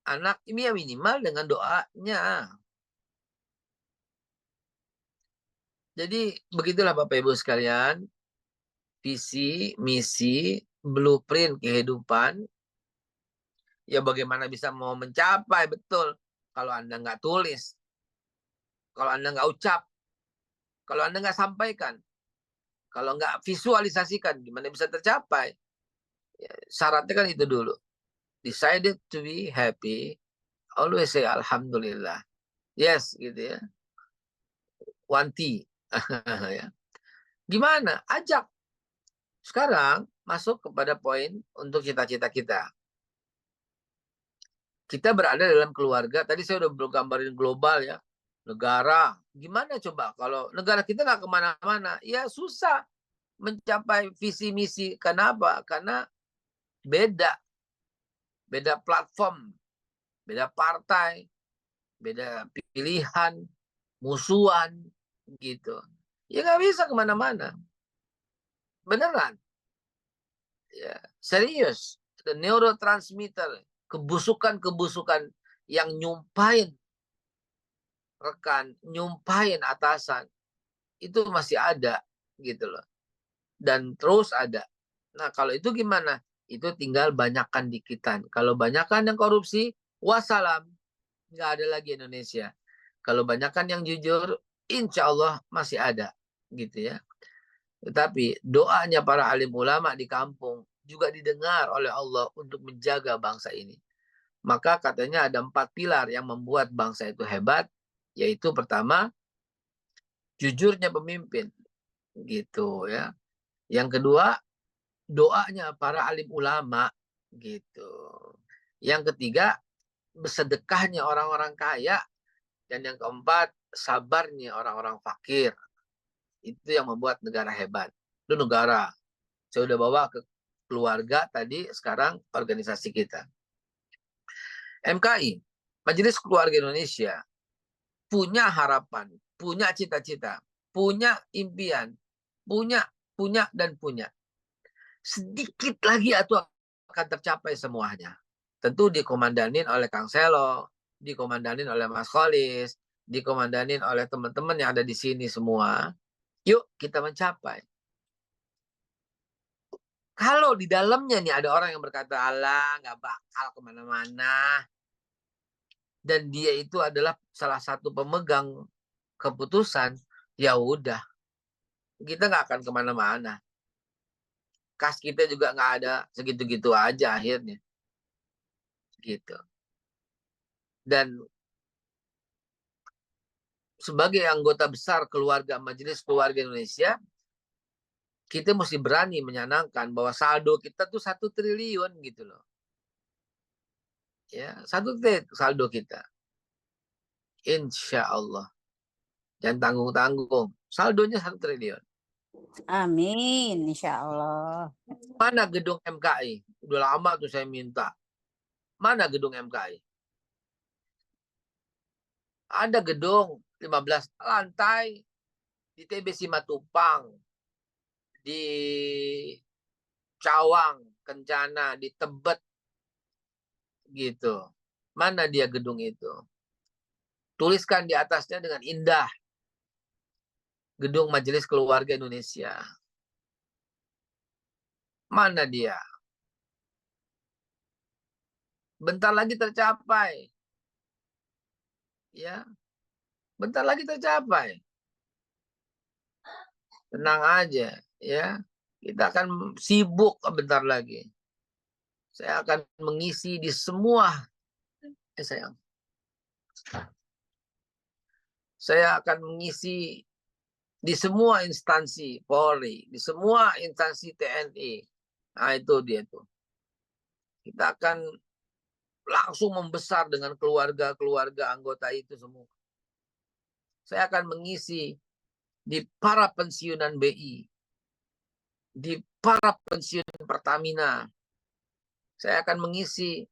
Anak ini ya minimal dengan doanya. Jadi begitulah Bapak Ibu sekalian. Visi, misi, blueprint kehidupan. Ya bagaimana bisa mau mencapai, betul. Kalau Anda nggak tulis. Kalau Anda nggak ucap. Kalau Anda nggak sampaikan. Kalau nggak visualisasikan, gimana bisa tercapai? Ya, syaratnya kan itu dulu. Decided to be happy, always say alhamdulillah. Yes, gitu ya. Wanti. Ya. Gimana? Ajak. Sekarang masuk kepada poin untuk cita-cita kita. Kita berada dalam keluarga. Tadi saya udah gambarin global ya. Negara. Gimana coba kalau negara kita nggak kemana-mana? Ya susah mencapai visi misi. Kenapa? Karena beda. Beda platform. Beda partai. Beda pilihan. Musuhan. Gitu. Ya nggak bisa kemana-mana. Beneran. Ya, serius. The neurotransmitter. Kebusukan-kebusukan yang nyumpain rekan, nyumpain atasan. Itu masih ada. Gitu loh. Dan terus ada. Nah kalau itu gimana? Itu tinggal banyakkan dikitan. Kalau banyakkan yang korupsi, wassalam. Nggak ada lagi Indonesia. Kalau banyakkan yang jujur, insya Allah masih ada. Gitu ya. Tetapi doanya para alim ulama di kampung juga didengar oleh Allah untuk menjaga bangsa ini. Maka katanya ada 4 pilar yang membuat bangsa itu hebat. Yaitu pertama, jujurnya pemimpin. Gitu ya. Yang kedua, doanya para alim ulama. Gitu. Yang ketiga, bersedekahnya orang-orang kaya. Dan yang keempat, sabarnya orang-orang fakir. Itu yang membuat negara hebat. Itu negara. Saya udah bawa ke keluarga tadi, sekarang organisasi kita. MKI, Majelis Keluarga Indonesia, punya harapan, punya cita-cita, punya impian, punya, dan punya. Sedikit lagi itu akan tercapai semuanya. Tentu dikomandanin oleh Kang Selo, dikomandanin oleh Mas Kholis, dikomandanin oleh teman-teman yang ada di sini semua. Yuk kita mencapai. Kalau di dalamnya nih ada orang yang berkata, Allah nggak bakal kemana-mana. Dan dia itu adalah salah satu pemegang keputusan, ya udah. Kita nggak akan kemana-mana. Kas kita juga nggak ada, segitu-gitu aja akhirnya. Gitu. Dan sebagai anggota besar keluarga Majelis Keluarga Indonesia, kita mesti berani menyanangkan bahwa saldo kita tuh 1 triliun gitu loh. Ya, 1 triliun saldo kita. Insya Allah. Jangan tanggung-tanggung. Saldonya 1 triliun. Amin, insya Allah. Mana gedung MKI? Udah lama tuh saya minta. Mana gedung MKI? Ada gedung 15 lantai di TB Simatupang, di Cawang, Kencana, di Tebet, gitu. Mana dia gedung itu? Tuliskan di atasnya dengan indah. Gedung Majelis Keluarga Indonesia. Mana dia? Bentar lagi tercapai. Ya, bentar lagi tercapai. Tenang aja, ya. Kita akan sibuk bentar lagi. Saya akan mengisi di semua, sayang. Saya akan mengisi di semua instansi Polri, di semua instansi TNI. Nah, itu dia tuh. Kita akan langsung membesar dengan keluarga-keluarga anggota itu semua. Saya akan mengisi di para pensiunan BI, di para pensiunan Pertamina. Saya akan mengisi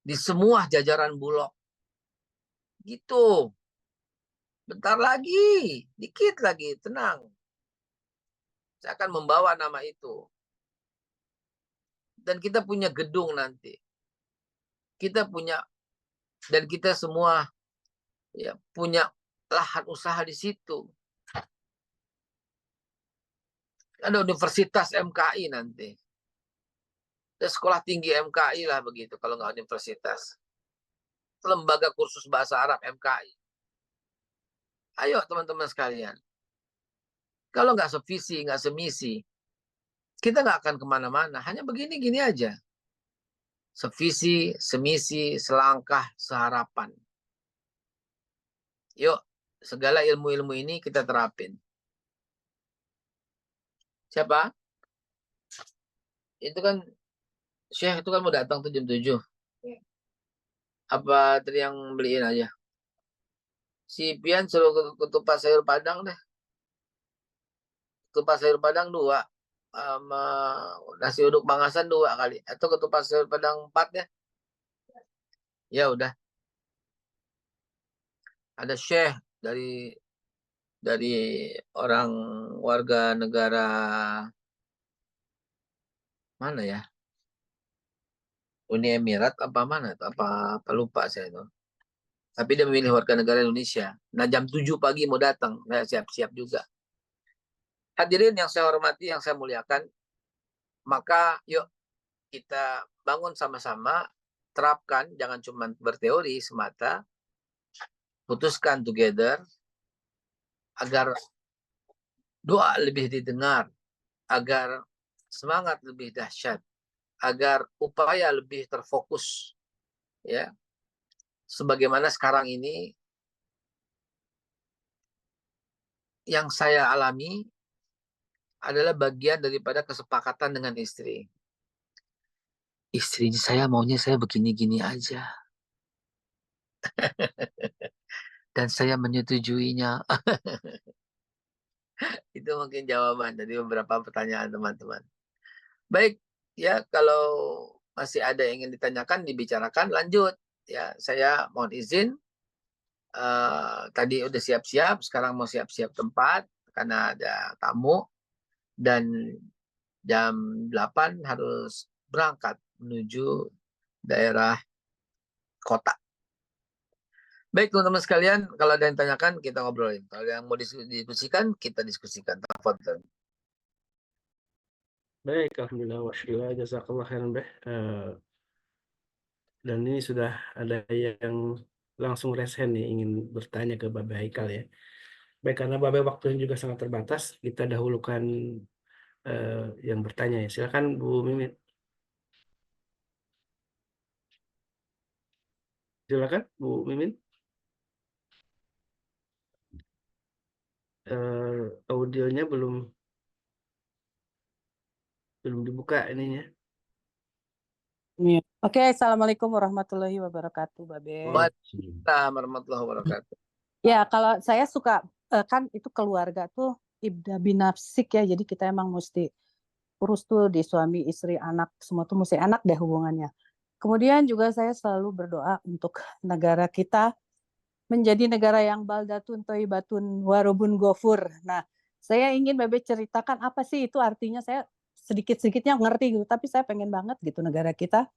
di semua jajaran Bulog. Gitu. Bentar lagi, dikit lagi, tenang. Saya akan membawa nama itu. Dan kita punya gedung nanti. Kita punya, dan kita semua ya punya lahan usaha di situ. Ada universitas MKI nanti. Ada sekolah tinggi MKI lah begitu, kalau nggak universitas. Lembaga kursus bahasa Arab MKI. Ayo teman-teman sekalian. Kalau nggak sevisi, nggak semisi, kita nggak akan kemana-mana. Hanya begini-gini aja. Sevisi, semisi, selangkah, seharapan. Yuk, segala ilmu-ilmu ini kita terapin. Siapa? Itu kan, Syekh itu kan mau datang tuh jam 7. Apa tadi yang beliin aja? Si Pian suruh ketupat sayur padang deh. Ketupat sayur padang 2. Sama nasi uduk Mangasan 2 kali. Atau ketupat sayur padang 4 ya. Ya udah. Ada Syekh dari orang warga negara mana ya? Uni Emirat apa mana? Apa lupa saya itu. Tapi dia memilih warga negara Indonesia. Nah jam 7 pagi mau datang. Saya siap-siap juga. Hadirin yang saya hormati, yang saya muliakan. Maka yuk kita bangun sama-sama. Terapkan, jangan cuma berteori semata. Putuskan together. Agar doa lebih didengar. Agar semangat lebih dahsyat. Agar upaya lebih terfokus. Ya, sebagaimana sekarang ini yang saya alami adalah bagian daripada kesepakatan dengan istri. Istri saya maunya saya begini-gini aja. Dan saya menyetujuinya. Itu mungkin jawaban dari beberapa pertanyaan teman-teman. Baik, ya kalau masih ada yang ingin ditanyakan, dibicarakan, lanjut. Ya, saya mohon izin. Tadi udah siap-siap, sekarang mau siap-siap tempat karena ada tamu. Dan jam 8 harus berangkat menuju daerah kota. Baik teman-teman sekalian, kalau ada yang tanyakan kita ngobrolin. Kalau yang mau diskusikan, kita diskusikan. Tafadhol. Baik, alhamdulillah wa syukur jazakallah khairan beh. Dan ini sudah ada yang langsung resen nih ingin bertanya ke Babe Haikal ya. Baik, karena Babe waktunya juga sangat terbatas, kita dahulukan yang bertanya ya. Silakan Bu Mimin. Silakan Bu Mimin. Audionya belum dibuka ininya. Oke, Assalamualaikum warahmatullahi wabarakatuh, Babe. Waalaikumsalam warahmatullahi wabarakatuh. Ya, kalau saya suka, kan itu keluarga tuh ibda binafsik ya, jadi kita emang mesti urus tuh di suami, istri, anak, semua tuh mesti enak deh hubungannya. Kemudian juga saya selalu berdoa untuk negara kita menjadi negara yang baldatun thayyibatun warubun ghafur. Nah, saya ingin Babe ceritakan apa sih itu artinya, saya sedikit-sedikitnya ngerti gitu, tapi saya pengen banget gitu negara kita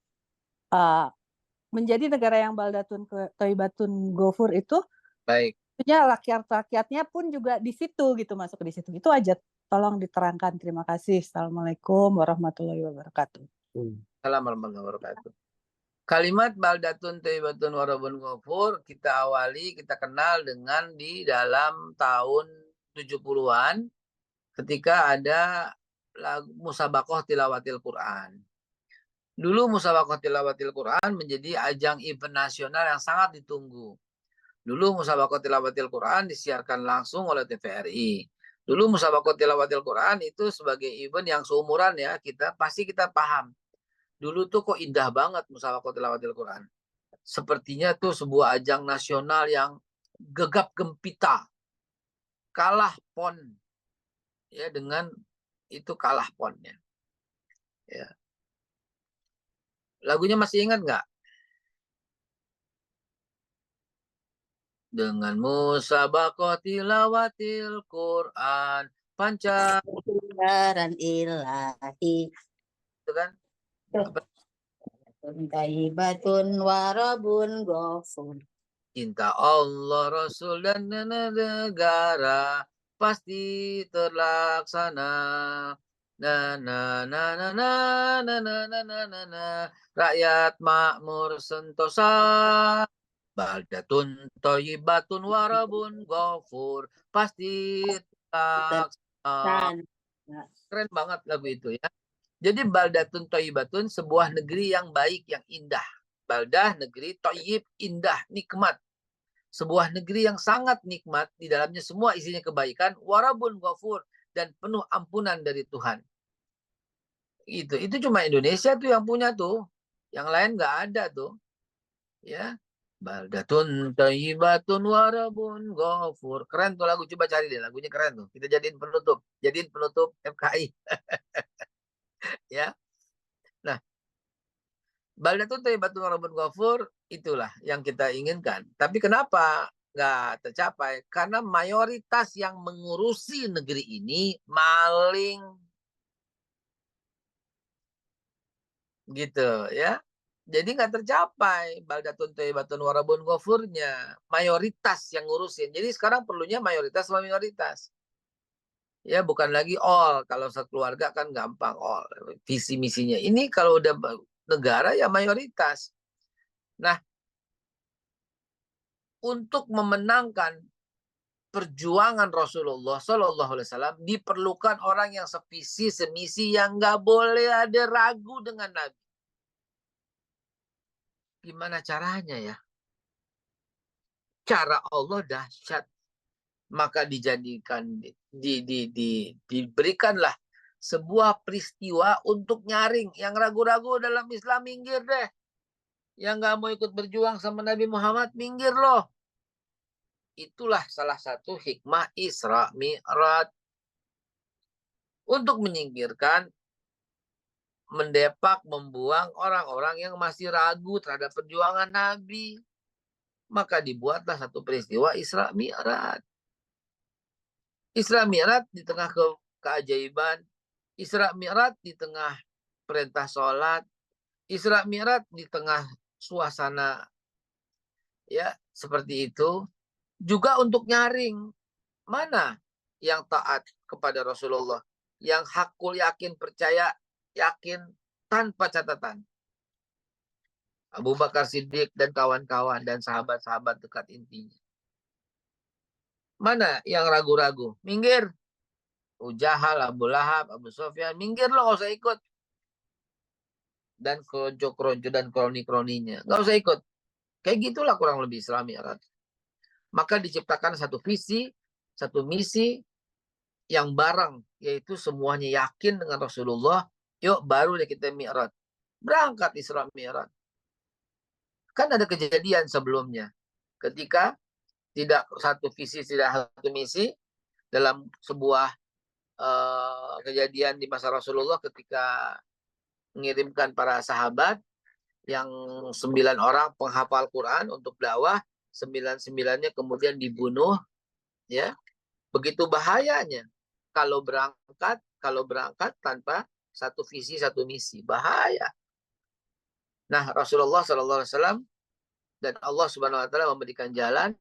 menjadi negara yang baldatun thayyibatun ghafur itu. Baik. Tentunya rakyat-rakyatnya pun juga di situ gitu, masuk di situ. Itu aja, tolong diterangkan. Terima kasih. Assalamualaikum warahmatullahi wabarakatuh. Assalamualaikum warahmatullahi wabarakatuh. Kalimat baldatun thayyibatun warabun ghafur kita awali, kita kenal dengan di dalam tahun 70-an ketika ada musabaqah tilawatil Quran. Dulu musabaqah tilawatil Quran menjadi ajang event nasional yang sangat ditunggu. Dulu musabaqah tilawatil Quran disiarkan langsung oleh TVRI. Dulu musabaqah tilawatil Quran itu sebagai event yang seumuran ya, pasti kita paham. Dulu tuh kok indah banget musabaqah tilawatil Quran. Sepertinya tuh sebuah ajang nasional yang gegap gempita. Kalah pon ya, dengan itu kalah ponnya. Ya. Lagunya masih ingat nggak? Dengan musabaqah tilawatil Quran Pancaran ilahi. itu kan? Apa? Taibatun warabun ghafur. Cinta Allah, Rasul dan negara pasti terlaksana. Na na na na na na na na na na na. Rakyat makmur sentosa. Baldatun toyibatun warabun ghafur pasti terlaksana. Keren banget lagu itu ya. Jadi baldatun toyibatun, sebuah negeri yang baik, yang indah. Baldah, negeri, toyib, indah, nikmat. Sebuah negeri yang sangat nikmat, di dalamnya semua isinya kebaikan, warabun ghafur, dan penuh ampunan dari Tuhan. Itu cuma Indonesia tuh yang punya tuh. Yang lain nggak ada tuh. Ya. Baldatun thayyibatun warabun ghafur. Keren tuh lagu, coba cari deh, lagunya keren tuh. Kita jadiin penutup FKI. Ya. Nah, Baldatun thayyibatun warabun ghafur itulah yang kita inginkan. Tapi kenapa nggak tercapai? Karena mayoritas yang mengurusi negeri ini maling. Gitu ya. Jadi nggak tercapai baldatun thayyibatun warabun ghafurnya. Mayoritas yang ngurusin. Jadi sekarang perlunya mayoritas sama minoritas. Ya bukan lagi all. Kalau sekeluarga kan gampang all. Visi misinya. Ini kalau udah negara ya mayoritas. Nah, untuk memenangkan perjuangan Rasulullah SAW diperlukan orang yang sevisi semisi, yang nggak boleh ada ragu dengan Nabi. Gimana caranya ya? Cara Allah dahsyat. Maka diberikanlah sebuah peristiwa untuk nyaring. Yang ragu-ragu dalam Islam, minggir deh. Yang nggak mau ikut berjuang sama Nabi Muhammad, minggir loh. Itulah salah satu hikmah Isra Mi'raj. Untuk menyingkirkan, mendepak, membuang orang-orang yang masih ragu terhadap perjuangan Nabi. Maka dibuatlah satu peristiwa Isra Mi'raj. Isra Mi'raj di tengah keajaiban, Isra Mi'raj di tengah perintah sholat, Isra Mi'raj di tengah suasana ya seperti itu, juga untuk nyaring mana yang taat kepada Rasulullah, yang hakul yakin, percaya, yakin tanpa catatan. Abu Bakar Siddiq dan kawan-kawan dan sahabat-sahabat dekat intinya. Mana yang ragu-ragu? Minggir. Jahal, Abu Lahab, Abu Sufyan, minggir lo, gak usah ikut. Dan keronco-keronco dan kroni-kroninya, gak usah ikut. Kayak gitulah kurang lebih Isra Mi'raj. Maka diciptakan satu visi, satu misi yang bareng, yaitu semuanya yakin dengan Rasulullah. Yuk baru deh kita Mi'raj. Berangkat Isra Mi'raj. Kan ada kejadian sebelumnya. Ketika tidak satu visi, tidak satu misi, dalam sebuah kejadian di masa Rasulullah ketika mengirimkan para sahabat yang 9 orang penghafal Quran untuk dakwah, 9-9-nya kemudian dibunuh, ya. Begitu bahayanya kalau berangkat tanpa satu visi, satu misi, bahaya. Nah, Rasulullah SAW dan Allah Subhanahu Wa Taala memberikan jalan,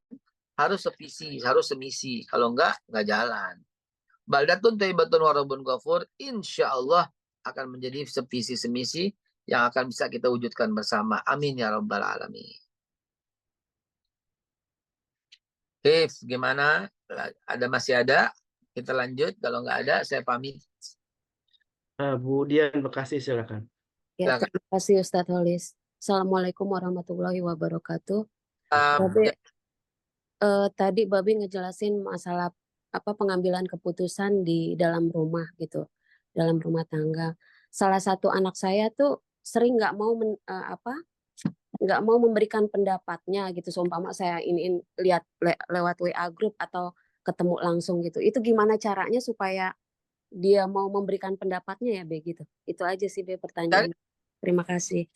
harus sevisi, harus semisi. Kalau enggak jalan. Baldatun thayyibatun warabun ghafur, insya Allah akan menjadi sevisi semisi yang akan bisa kita wujudkan bersama. Amin ya rabbal alamin. Gimana? Masih ada? Kita lanjut. Kalau nggak ada, saya pamit. Bu Dian Bekasi silakan. Ya, Silakan. terima kasih Ustadz Holis. Assalamualaikum warahmatullahi wabarakatuh. Um, Babe, tadi Babe ngejelasin masalah pengambilan keputusan di dalam rumah gitu, dalam rumah tangga. Salah satu anak saya tuh sering nggak mau memberikan pendapatnya gitu. Seumpama saya ini lihat lewat WA group atau ketemu langsung gitu. Itu gimana caranya supaya dia mau memberikan pendapatnya ya, Be gitu. Itu aja sih Be pertanyaan. Terima kasih.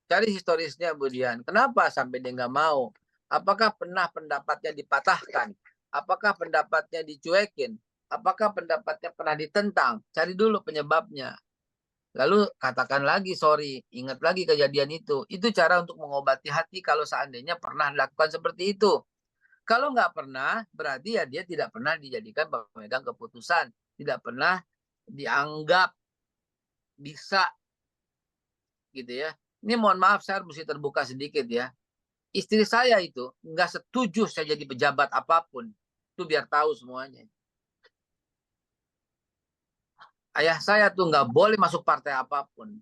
Cari historisnya Bu Dian. Kenapa sampai dia nggak mau? Apakah pernah pendapatnya dipatahkan? Apakah pendapatnya dicuekin? Apakah pendapatnya pernah ditentang? Cari dulu penyebabnya. Lalu katakan lagi sorry, ingat lagi kejadian itu. Itu cara untuk mengobati hati kalau seandainya pernah dilakukan seperti itu. Kalau nggak pernah, berarti ya dia tidak pernah dijadikan pemegang keputusan. Tidak pernah dianggap bisa gitu ya. Ini mohon maaf saya mesti terbuka sedikit ya. Istri saya itu nggak setuju saya jadi pejabat apapun. Itu biar tahu semuanya. Ayah saya tuh nggak boleh masuk partai apapun.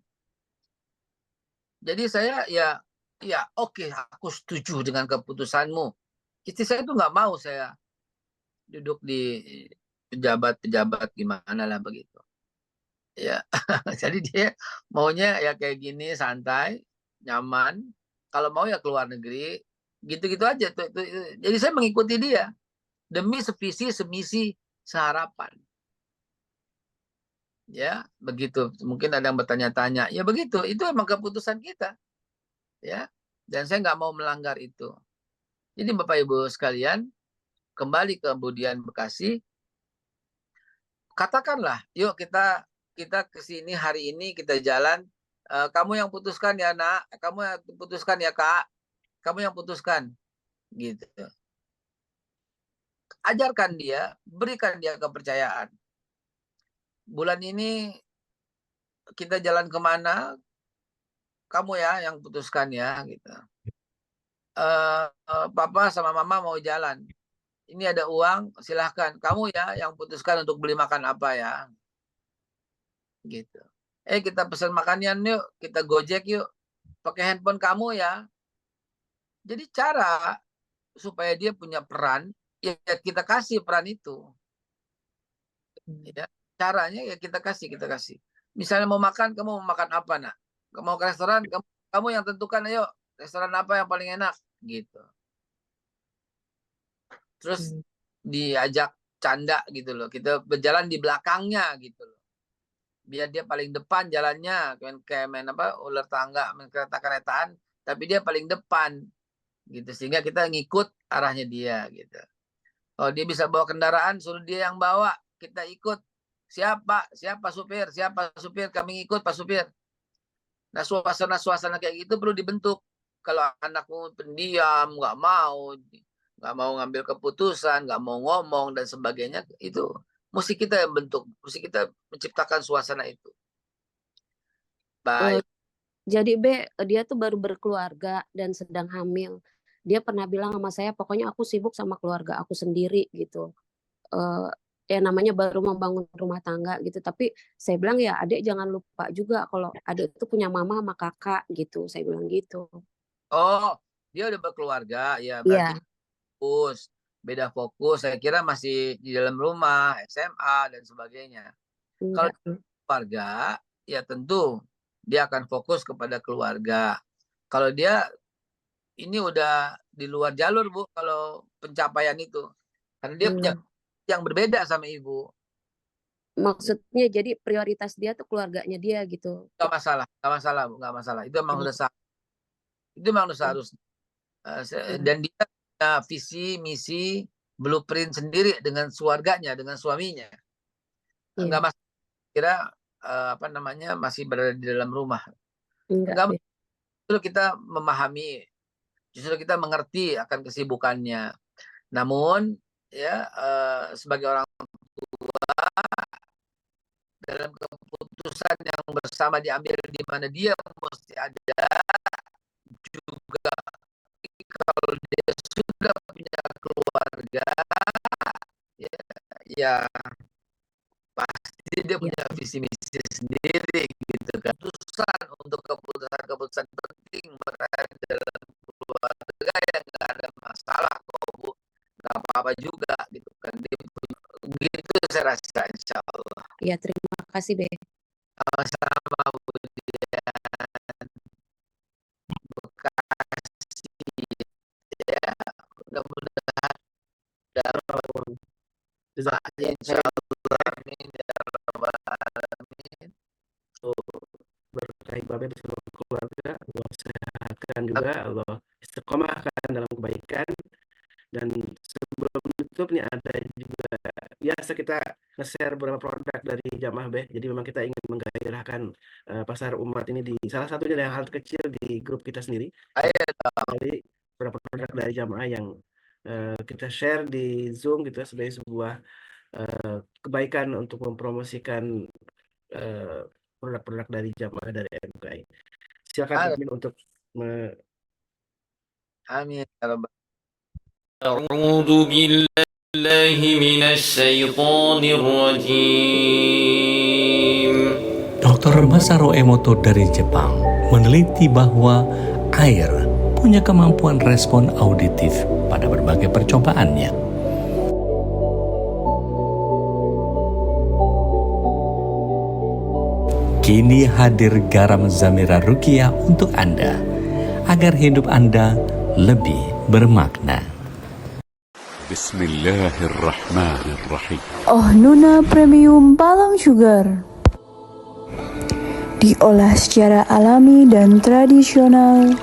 Jadi saya ya oke, aku setuju dengan keputusanmu. Istri saya tuh nggak mau saya duduk di pejabat-pejabat gimana lah begitu. Ya, jadi dia maunya ya kayak gini santai, nyaman. Kalau mau ya keluar negeri, gitu-gitu aja. Jadi saya mengikuti dia demi sevisi, semisi, seharapan. Ya, begitu. Mungkin ada yang bertanya-tanya. Ya begitu, itu emang keputusan kita. Ya, dan saya nggak mau melanggar itu. Jadi Bapak Ibu sekalian, kembali ke Bu Dian Bekasi, katakanlah, yuk kita ke sini hari ini kita jalan. Kamu yang putuskan ya nak, kamu yang putuskan ya kak, kamu yang putuskan, gitu. Ajarkan dia, berikan dia kepercayaan. Bulan ini kita jalan kemana, kamu ya yang putuskan ya, gitu. Papa sama mama mau jalan. Ini ada uang, silahkan. Kamu ya yang putuskan untuk beli makan apa ya. Gitu. Kita pesan makanan yuk, kita Gojek yuk. Pakai handphone kamu ya. Jadi cara supaya dia punya peran, ya kita kasih peran itu. Ya, caranya ya kita kasih. Misalnya mau makan, kamu mau makan apa nak? Mau ke restoran, kamu yang tentukan, ayo restoran apa yang paling enak, gitu. Terus diajak canda gitu loh, kita berjalan di belakangnya gitu loh, biar dia paling depan jalannya, kayak main ular tangga, main kereta-keretaan, tapi dia paling depan gitu, sehingga kita ngikut arahnya dia gitu. Oh dia bisa bawa kendaraan, suruh dia yang bawa, kita ikut. Siapa supir, kami ikut Pak supir. Nah suasana kayak gitu perlu dibentuk. Kalau anakmu pendiam, nggak mau ngambil keputusan, nggak mau ngomong dan sebagainya, itu mesti kita yang bentuk, mesti kita menciptakan suasana itu. Baik. Jadi dia tuh baru berkeluarga dan sedang hamil. Dia pernah bilang sama saya, pokoknya aku sibuk sama keluarga aku sendiri gitu. Ya namanya baru membangun rumah tangga gitu. Tapi saya bilang ya adik jangan lupa juga kalau adik itu punya mama sama kakak gitu. Saya bilang gitu. Oh, dia udah berkeluarga, ya berarti Iya. beda fokus. Saya kira masih di dalam rumah, SMA dan sebagainya. Kalau keluarga, ya tentu dia akan fokus kepada keluarga. Kalau dia ini udah di luar jalur Bu, kalau pencapaian itu, karena dia punya yang berbeda sama ibu. Maksudnya jadi prioritas dia tuh keluarganya dia gitu. Nggak masalah Bu, nggak masalah. Itu memang udah sah. Itu memang udah seharusnya. Dan dia punya visi, misi, blueprint sendiri dengan keluarganya, dengan suaminya. Nggak masalah. Kira masih berada di dalam rumah. Enggak, justru kita memahami, justru kita mengerti akan kesibukannya. Namun ya sebagai orang tua, dalam keputusan yang bersama diambil di mana dia mesti ada, juga kalau dia sudah punya keluarga, ya pasti Jadi dia punya visi misi sendiri gitu kan. Keputusan penting berada dalam keluarga yang nggak ada masalah kok Bu, nggak apa-apa juga gitu kan. Begitu saya rasa, insya Allah. Ya, terima kasih Be. Sama-sama Bu Dian. Bekasi ya, mudah-mudahan dapat insya Allah, amin ya rabbal alamin. Berkah Bapak bersama keluarga, Allah sehatkan juga, Allah istiqomahkan dalam kebaikan. Dan sebelum tutup nih ada juga biasa kita nge-share beberapa produk dari Jamaah Beh. Jadi memang kita ingin menggairahkan pasar umat ini di salah satunya dari hal kecil di grup kita sendiri. Jadi beberapa produk dari Jamaah yang kita share di Zoom gitu sebagai sebuah kebaikan untuk mempromosikan produk-produk dari Jamaah dari MKI. Silakan admin untuk amin ya rabbal. أعوذ بالله من الشيطان الرجيم. Dr. Masaru Emoto dari Jepang meneliti bahwa air punya kemampuan respon auditif pada berbagai percobaannya. Kini hadir garam Zamira Ruqyah untuk Anda, agar hidup Anda lebih bermakna. Bismillahirrahmanirrahim. Oh Nuna Premium Palm Sugar diolah secara alami dan tradisional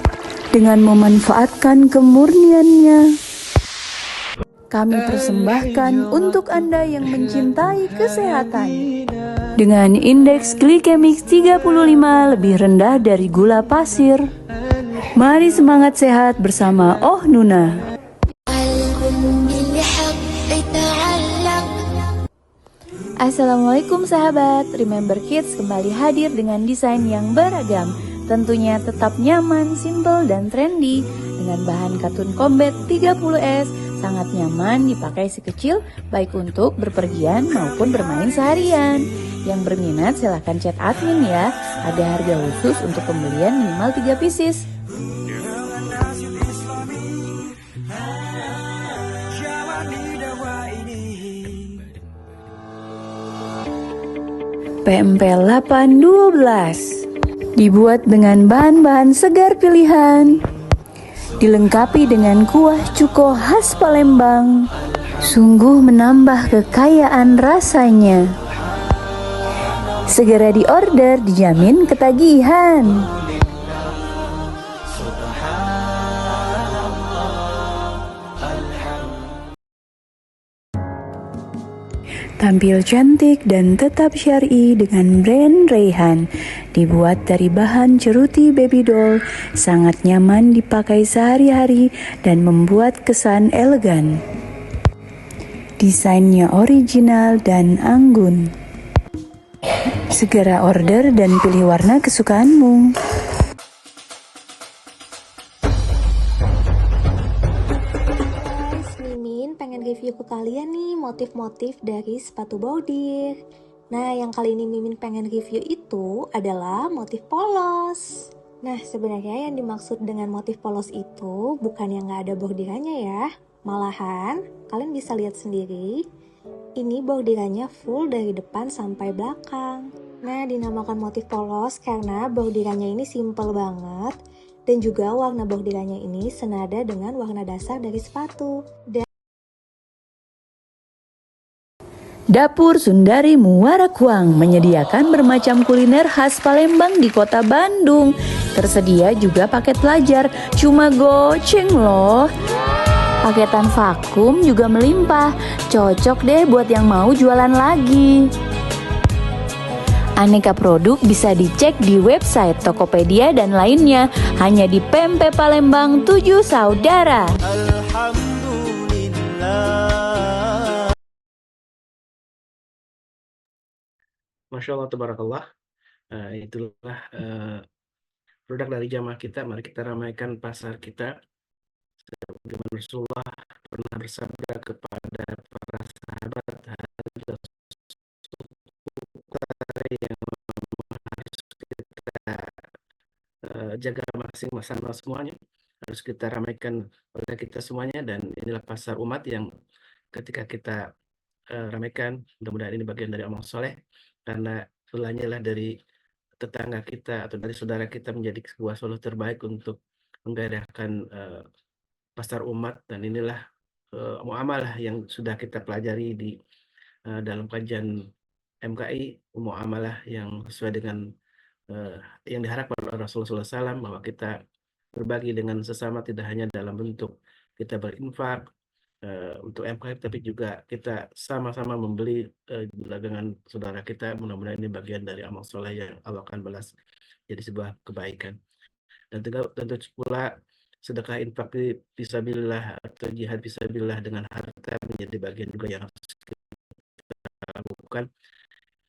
dengan memanfaatkan kemurniannya. Kami persembahkan untuk Anda yang mencintai kesehatan dengan indeks glikemik 35 lebih rendah dari gula pasir. Mari semangat sehat bersama Oh Nuna. Assalamualaikum sahabat, Remember Kids kembali hadir dengan desain yang beragam. Tentunya tetap nyaman, simple, dan trendy. Dengan bahan katun combat 30S, sangat nyaman dipakai si kecil, baik untuk berpergian maupun bermain seharian. Yang berminat silahkan chat admin ya, ada harga khusus untuk pembelian minimal 3 pieces. PMP 812 dibuat dengan bahan-bahan segar pilihan, dilengkapi dengan kuah cuko khas Palembang, sungguh menambah kekayaan rasanya. Segera diorder, dijamin ketagihan. Tampil cantik dan tetap syar'i dengan brand Rayhan. Dibuat dari bahan ceruti baby doll, sangat nyaman dipakai sehari-hari dan membuat kesan elegan. Desainnya original dan anggun. Segera order dan pilih warna kesukaanmu. Pengen review ke kalian nih motif-motif dari sepatu baudir. Nah, yang kali ini Mimin pengen review itu adalah motif polos. Nah, sebenarnya yang dimaksud dengan motif polos itu bukan yang nggak ada bordirannya ya. Malahan, kalian bisa lihat sendiri, ini bordirannya full dari depan sampai belakang. Nah, dinamakan motif polos karena bordirannya ini simple banget, dan juga warna bordirannya ini senada dengan warna dasar dari sepatu. Dapur Sundari Muara Kuang menyediakan bermacam kuliner khas Palembang di kota Bandung. Tersedia juga paket pelajar, cuma goceng loh. Paketan vakum juga melimpah, cocok deh buat yang mau jualan lagi. Aneka produk bisa dicek di website Tokopedia dan lainnya, hanya di PMP Palembang 7 Saudara. Alhamdulillah. Masya Allah, tabarakallah. Itulah produk dari jamaah kita. Mari kita ramaikan pasar kita. Sebagaimana Rasulullah pernah bersabda kepada para sahabat, masing-masing sama semuanya harus kita ramaikan oleh kita semuanya, dan inilah pasar umat yang ketika kita ramaikan, mudah-mudahan ini bagian dari amal soleh, karena lah dari tetangga kita atau dari saudara kita menjadi sebuah solusi terbaik untuk menggairahkan pasar umat. Dan inilah muamalah yang sudah kita pelajari di dalam kajian MKI, muamalah yang sesuai dengan yang diharapkan oleh Rasulullah SAW, bahwa kita berbagi dengan sesama tidak hanya dalam bentuk kita berinfak untuk MKI, tapi juga kita sama-sama membeli dagangan saudara kita. Mudah-mudahan ini bagian dari amal soleh yang Allah akan balas jadi sebuah kebaikan. Dan tentu pula sedekah infak fisabilillah atau jihad fisabilillah dengan harta menjadi bagian juga yang harus kita lakukan,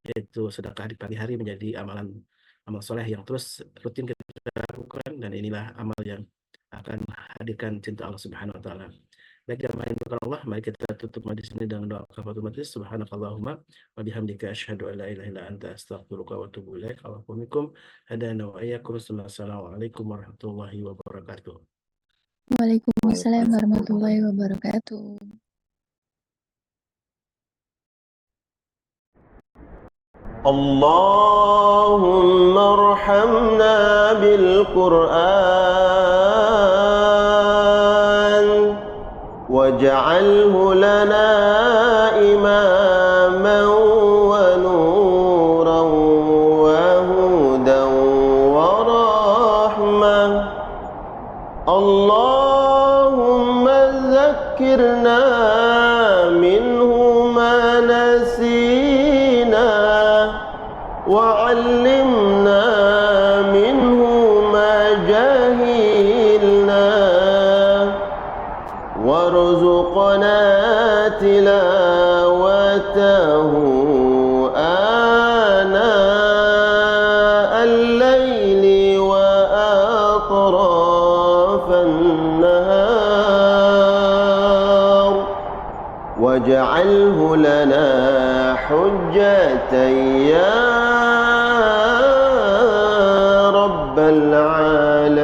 yaitu sedekah di pagi hari menjadi amal soleh yang terus rutin kita lakukan, dan inilah amal yang akan menghadirkan cinta Allah Subhanahu wa taala. Baik, jamaah Allah, mari kita tutup majlis ini dengan doa kafaratul majlis. Subhanakallahumma wa bihamdika asyhadu an la ilaha illa anta astaghfiruka wa atubu ilaik. Alaikum hadana wa iyyakum. Assalamualaikum warahmatullahi wabarakatuh. Waalaikumsalam warahmatullahi wabarakatuh. Allahumma arhamna bil Qur'an waj'alhu lana imaman wa nuran wa hudan wa rahmah. Allahumma zakkirna minhu ma nasina وعلمنا منه ما جهلنا وارزقنا تلاوته آناء الليل وأطراف النهار واجعله لنا حجة يا رب العالمين.